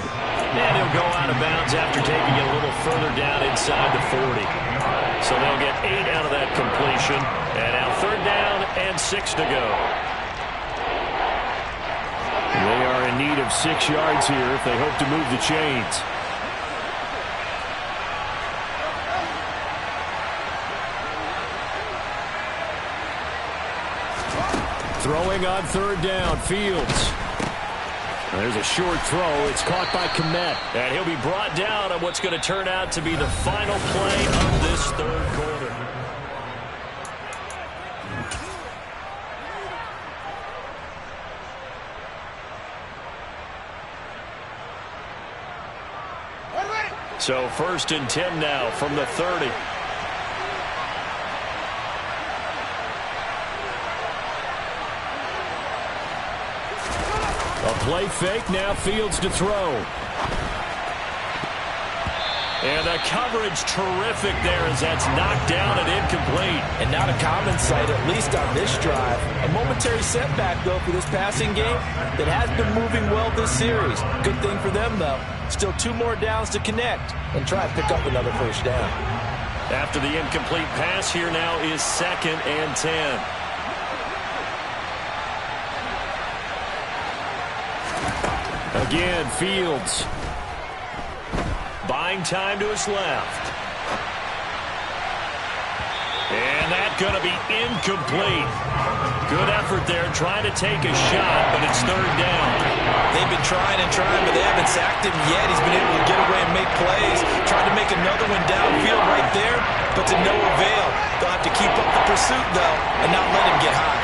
And he'll go out of bounds after taking it a little further down inside the 40. So they'll get 8 out of that completion. And now 3rd down and 6 to go. They are in need of 6 yards here if they hope to move the chains. Throwing on 3rd down, Fields. There's a short throw. It's caught by Kmet. And he'll be brought down on what's going to turn out to be the final play of this 3rd quarter. So 1st and 10 now from the 30. A play fake, now Fields to throw. And the coverage terrific there as that's knocked down and incomplete. And not a common sight, at least on this drive. A momentary setback, though, for this passing game that has been moving well this series. Good thing for them, though. Still 2 more downs to connect and try to pick up another 1st down. After the incomplete pass, here now is 2nd and 10. Again, Fields. Buying time to his left. And that's going to be incomplete. Good effort there, trying to take a shot, but it's 3rd down. They've been trying and trying, but they haven't sacked him yet. He's been able to get away and make plays. Tried to make another one downfield right there, but to no avail. They'll have to keep up the pursuit, though, and not let him get high.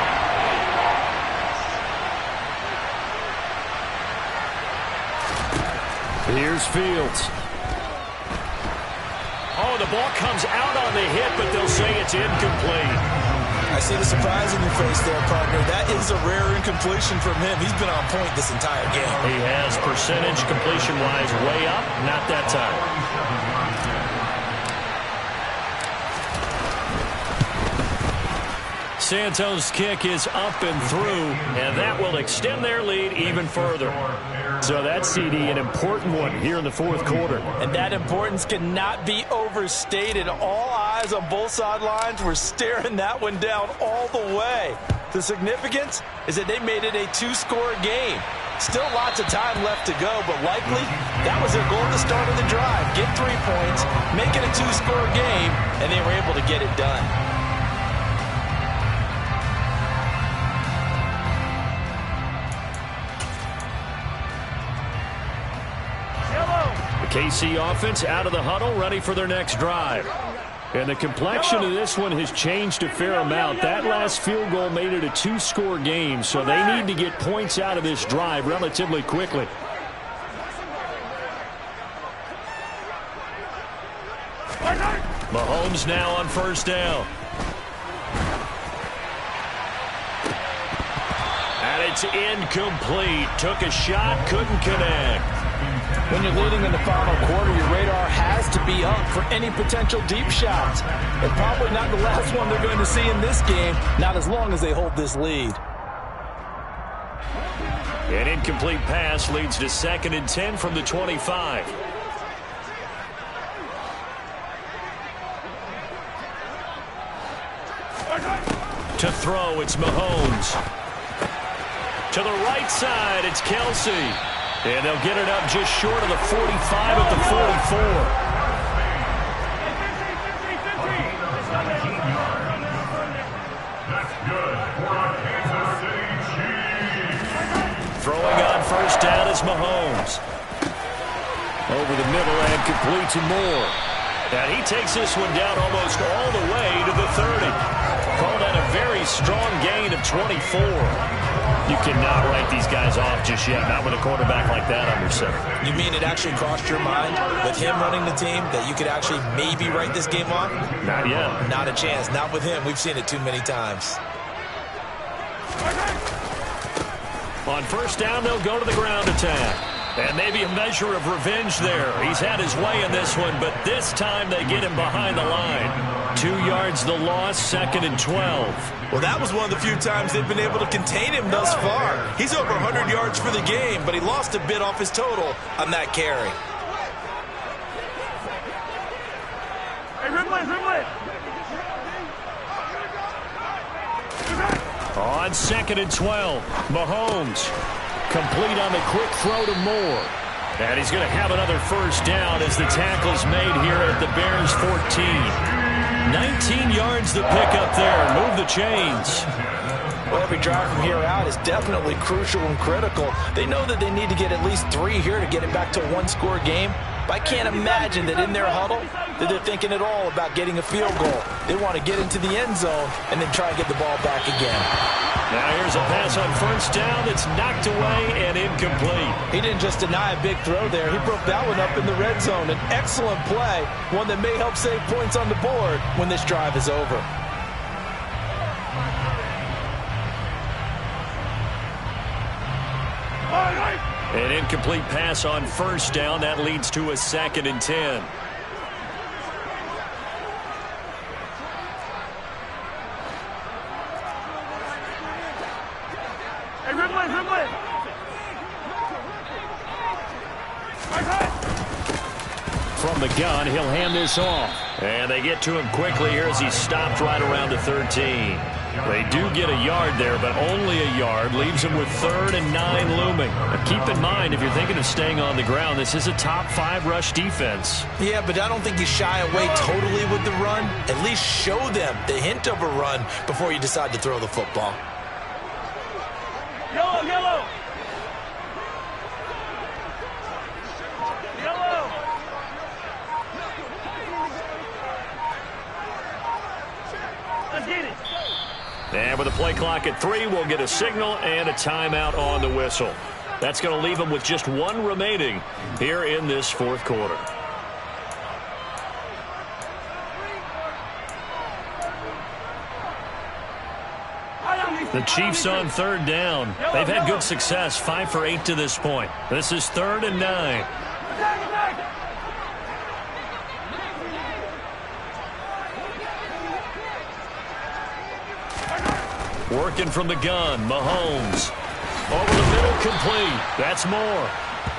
Here's Fields. Oh, the ball comes out on the hit, but they'll say it's incomplete. I see the surprise in your face there, partner. That is a rare incompletion from him. He's been on point this entire game. He has percentage completion-wise way up, not that time. Santos' kick is up and through, and that will extend their lead even further. So that's, CD, an important one here in the fourth quarter.
And that importance cannot be overstated. All eyes on both sidelines were staring that one down all the way. The significance is that they made it a two-score game. Still lots of time left to go, but likely that was their goal at the start of the drive. Get 3 points, make it a two-score game, and they were able to get it done.
The KC offense out of the huddle, ready for their next drive. And the complexion of this one has changed a fair amount. That last field goal made it a two-score game, so they need to get points out of this drive relatively quickly. Mahomes now on first down. And it's incomplete. Took a shot, couldn't connect.
When you're leading in the final quarter, your radar has to be up for any potential deep shots. And probably not the last one they're going to see in this game, not as long as they hold this lead.
An incomplete pass leads to 2nd and 10 from the 25. To throw, it's Mahomes. To the right side, it's Kelsey. And they'll get it up just short of the 45 at the 44. Throwing on first down is Mahomes. Over the middle and complete to Moore. And he takes this one down almost all the way to the 30. Called out a very strong gain of 24. You cannot write these guys off just yet, not with a quarterback like that under center.
You mean it actually crossed your mind with him running the team that you could actually maybe write this game off?
Not yet.
Not a chance. Not with him. We've seen it too many times.
On first down, they'll go to the ground attack. And maybe a measure of revenge there. He's had his way in this one, but this time they get him behind the line. 2 yards the loss, 2nd and 12.
Well, that was one of the few times they've been able to contain him thus far. He's over 100 yards for the game, but he lost a bit off his total on that carry.
Hey, Rzsl.
On 2nd and 12, Mahomes complete on the quick throw to Moore. And he's going to have another first down as the tackle's made here at the Bears 14. 19 yards to pick up there. Move the chains.
Well, every drive from here out is definitely crucial and critical. They know that they need to get at least 3 here to get it back to a one-score game. But I can't imagine that in their huddle that they're thinking at all about getting a field goal. They want to get into the end zone and then try and get the ball back again.
Now here's a pass on first down that's knocked away and incomplete.
He didn't just deny a big throw there. He broke that one up in the red zone. An excellent play, one that may help save points on the board when this drive is over.
An incomplete pass on first down. That leads to a 2nd and 10. From the gun, he'll hand this off. And they get to him quickly here as he stopped right around the 13. They do get a yard there, but only a yard. Leaves him with 3rd and 9 looming. Now keep in mind, if you're thinking of staying on the ground, this is a top 5 rush defense.
Yeah, but I don't think you shy away totally with the run. At least show them the hint of a run before you decide to throw the football.
Yellow, yellow. Yellow. Let's get it.
And with the play clock at 3, we'll get a signal and a timeout on the whistle. That's going to leave them with just 1 remaining here in this fourth quarter. The Chiefs on 3rd down. They've had good success, 5 for 8 to this point. This is 3rd and 9. Working from the gun, Mahomes. Over the middle, complete. That's more.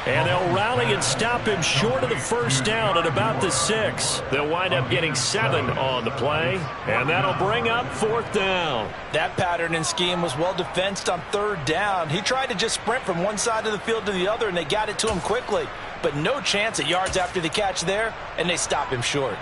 And they'll rally and stop him short of the first down at about the 6. They'll wind up getting 7 on the play, and that'll bring up 4th down.
That pattern and scheme was well defensed on 3rd down. He tried to just sprint from one side of the field to the other, and they got it to him quickly. But no chance at yards after the catch there, and they stop him short.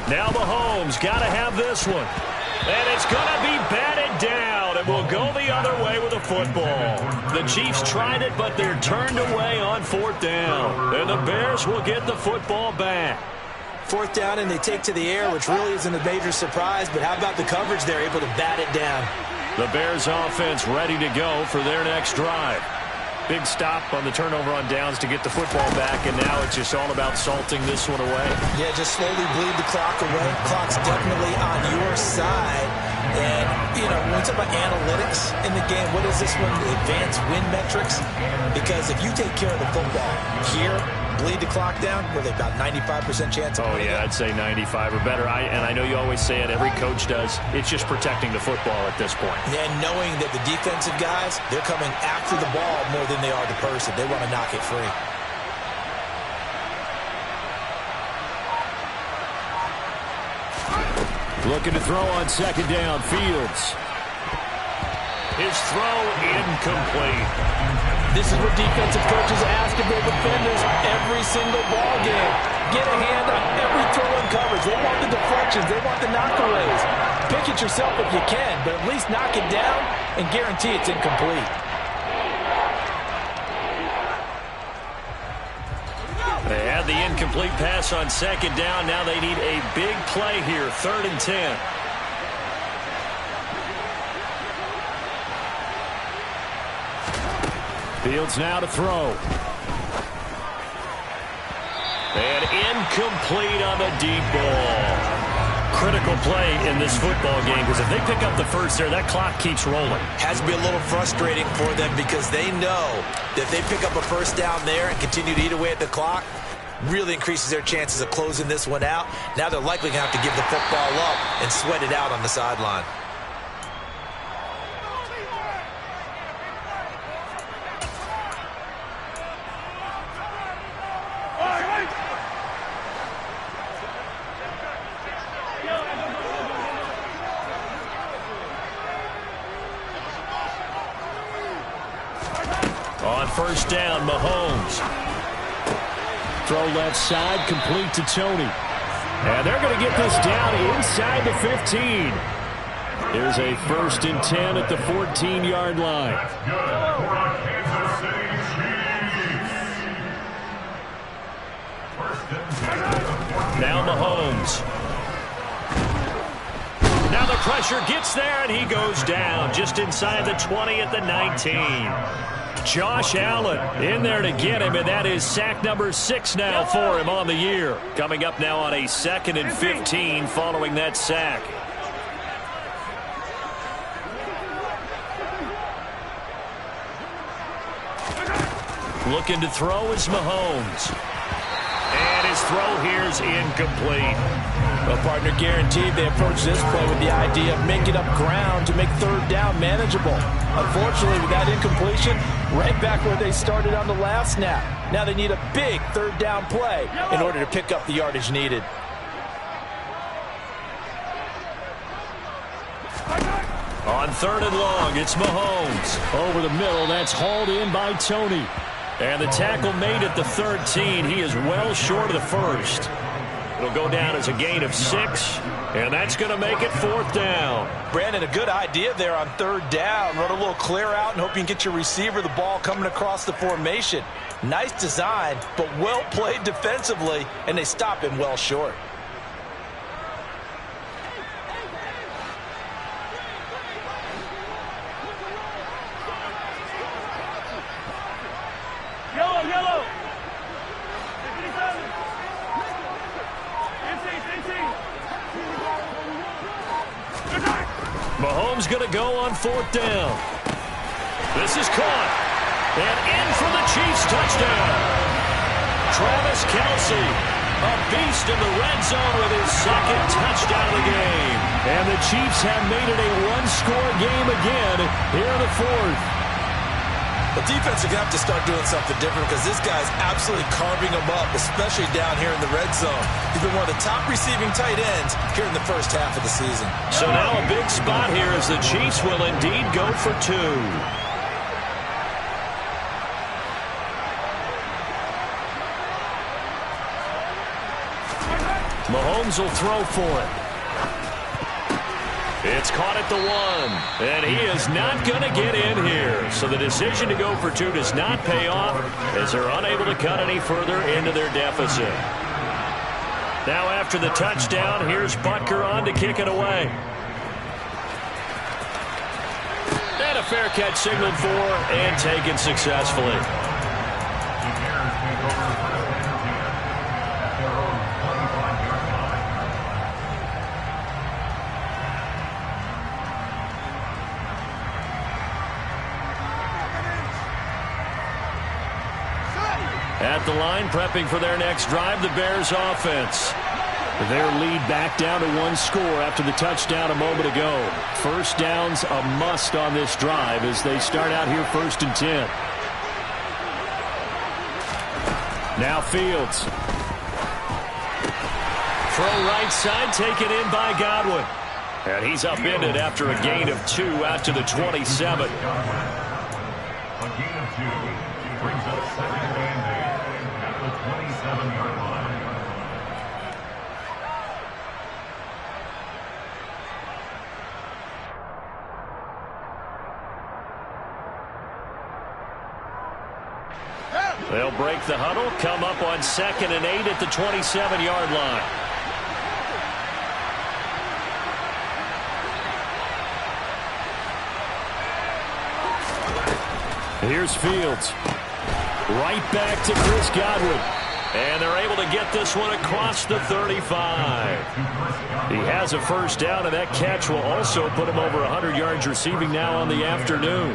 Now Mahomes got to have this one. And it's going to be batted down. And will go the other way with the football. The Chiefs tried it, but they're turned away on 4th down. And the Bears will get the football back.
4th down, and they take to the air, which really isn't a major surprise. But how about the coverage? They're able to bat it down.
The Bears offense ready to go for their next drive. Big stop on the turnover on downs to get the football back, and now it's just all about salting this one away.
Yeah, just slowly bleed the clock away. Clock's definitely on your side. And, you know, when we talk about analytics in the game, what is this one? Advanced win metrics? Because if you take care of the football here, bleed the clock down, were they about 95% chance of winning?
I'd say 95 or better. And I know you always say it, every coach does. It's just protecting the football at this point.
And knowing that the defensive guys, they're coming after the ball more than they are the person. They want to knock it free.
Looking to throw on 2nd down, Fields. His throw incomplete.
This is what defensive coaches ask of their defenders every single ball game. Get a hand on every throw and coverage. They want the deflections. They want the knockaways. Pick it yourself if you can, but at least knock it down and guarantee it's incomplete.
They had the incomplete pass on 2nd down. Now they need a big play here, 3rd and 10. Fields now to throw. And incomplete on the deep ball. Critical play in this football game, because if they pick up the first there, that clock keeps rolling.
Has to be a little frustrating for them because they know that if they pick up a first down there and continue to eat away at the clock, really increases their chances of closing this one out. Now they're likely going to have to give the football up and sweat it out on the sideline.
On 1st down, Mahomes. Throw left side, complete to Tony. And they're going to get this down inside the 15. There's a 1st and 10 at the 14-yard line. Now Mahomes. Now the pressure gets there, and he goes down just inside the 20 at the 19. Josh Allen in there to get him, and that is sack number 6 now for him on the year. Coming up now on a 2nd and 15 following that sack. Looking to throw is Mahomes. And his throw here is incomplete.
Well, partner, guaranteed they approach this play with the idea of making up ground to make 3rd down manageable. Unfortunately, with that incompletion, right back where they started on the last snap. Now they need a big 3rd down play in order to pick up the yardage needed.
On 3rd and long, it's Mahomes. Over the middle, that's hauled in by Tony. And the tackle made at the 13. He is well short of the first. It'll go down as a gain of 6, and that's going to make it 4th down.
Brandon, a good idea there on 3rd down. Run a little clear out and hope you can get your receiver the ball coming across the formation. Nice design, but well played defensively, and they stop him well short.
Yellow.
Mahomes going to go on 4th down. This is caught. And in for the Chiefs touchdown. Travis Kelce, a beast in the red zone with his 2nd touchdown of the game. And the Chiefs have made it a one-score game again here in the 4th.
The defense are going to have to start doing something different because this guy's absolutely carving them up, especially down here in the red zone. He's been one of the top receiving tight ends here in the first half of the season.
So now a big spot here as the Chiefs will indeed go for 2. Mahomes will throw for it. It's caught at the 1, and he is not going to get in here. So the decision to go for 2 does not pay off as they're unable to cut any further into their deficit. Now after the touchdown, here's Butker on to kick it away. And a fair catch signaled for and taken successfully. At the line, prepping for their next drive, the Bears offense. Their lead back down to 1 score after the touchdown a moment ago. First down's a must on this drive as they start out here 1st and 10. Now Fields. Throw right side, taken in by Godwin. And he's upended after a gain of 2 out to the 27.
A gain of 2 brings up 2nd and 8 at the 27-yard line.
They'll break the huddle, come up on 2nd and 8 at the 27-yard line. Here's Fields. Right back to Chris Godwin. And they're able to get this one across the 35. He has a first down, and that catch will also put him over 100 yards receiving now on the afternoon.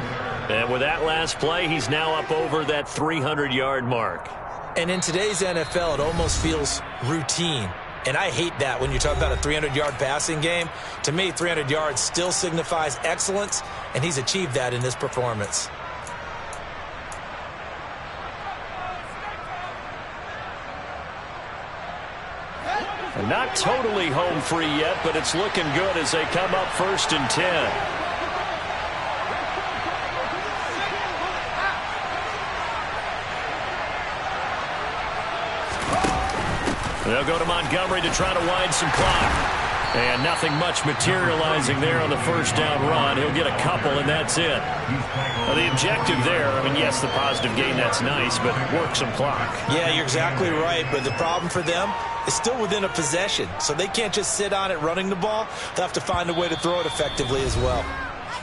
And with that last play, he's now up over that 300-yard mark.
And in today's NFL, it almost feels routine. And I hate that when you talk about a 300-yard passing game. To me, 300 yards still signifies excellence, and he's achieved that in this performance.
Not totally home free yet, but it's looking good as they come up 1st and 10. They'll go to Montgomery to try to wind some clock. And nothing much materializing there on the first down run. He'll get a couple, and that's it. Well, the objective there, I mean, yes, the positive gain, that's nice, but work some clock.
Yeah, you're exactly right, but the problem for them is still within a possession, so they can't just sit on it running the ball. They'll have to find a way to throw it effectively as well.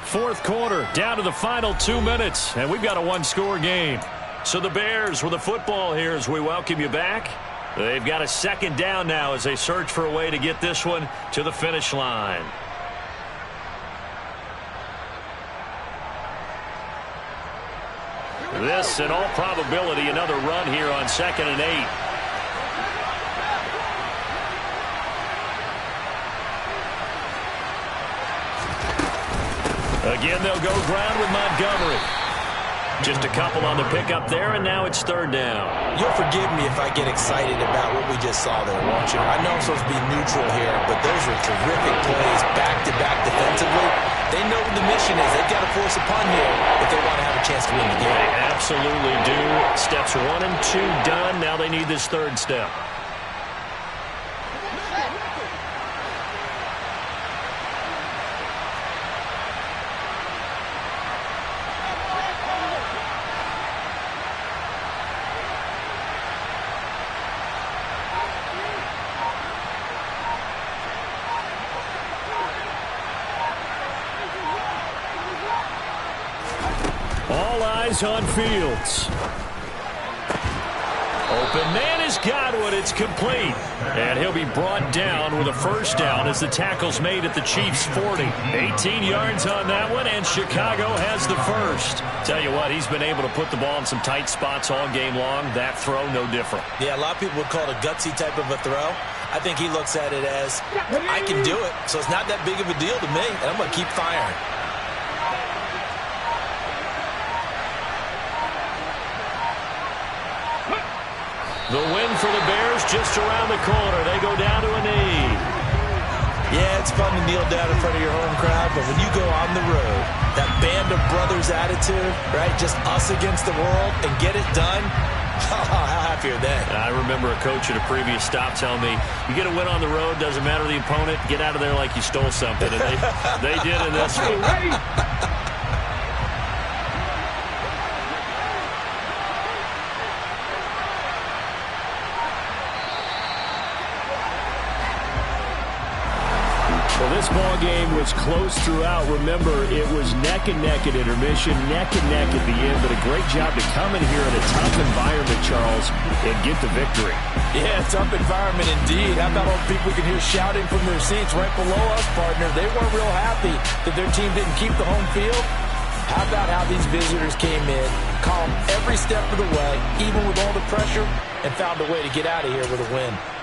4th quarter, down to the final 2 minutes, and we've got a one-score game. So the Bears with the football here as we welcome you back. They've got a 2nd down now as they search for a way to get this one to the finish line. This, in all probability, another run here on 2nd and 8. Again, they'll go ground with Montgomery. Just a couple on the pickup there, and now it's 3rd down.
You'll forgive me if I get excited about what we just saw there, won't you? I know I'm supposed to be neutral here, but those were terrific plays back-to-back defensively. They know what the mission is. They've got to force a punt here if they want to have a chance to win the game.
They absolutely do. Steps 1 and 2 done. Now they need this 3rd step. On Fields. Open man is Godwin. It's complete. And he'll be brought down with a first down as the tackle's made at the Chiefs' 40. 18 yards on that one, and Chicago has the first. Tell you what, he's been able to put the ball in some tight spots all game long. That throw, no different.
Yeah, a lot of people would call it a gutsy type of a throw. I think he looks at it as, I can do it, so it's not that big of a deal to me, and I'm going to keep firing.
The win for the Bears just around the corner. They go down to a knee.
Yeah, it's fun to kneel down in front of your home crowd, but when you go on the road, that band of brothers attitude, right, just us against the world, and get it done, how happy are they?
I remember a coach at a previous stop telling me, you get a win on the road, doesn't matter the opponent, get out of there like you stole something. And they did in this one. Well, this ball game was close throughout. Remember, it was neck and neck at intermission, neck and neck at the end, but a great job to come in here in a tough environment, Charles, and get the victory.
Yeah, tough environment indeed. How about all the people we can hear shouting from their seats right below us, partner? They weren't real happy that their team didn't keep the home field. How about how these visitors came in, calm every step of the way, even with all the pressure, and found a way to get out of here with a win.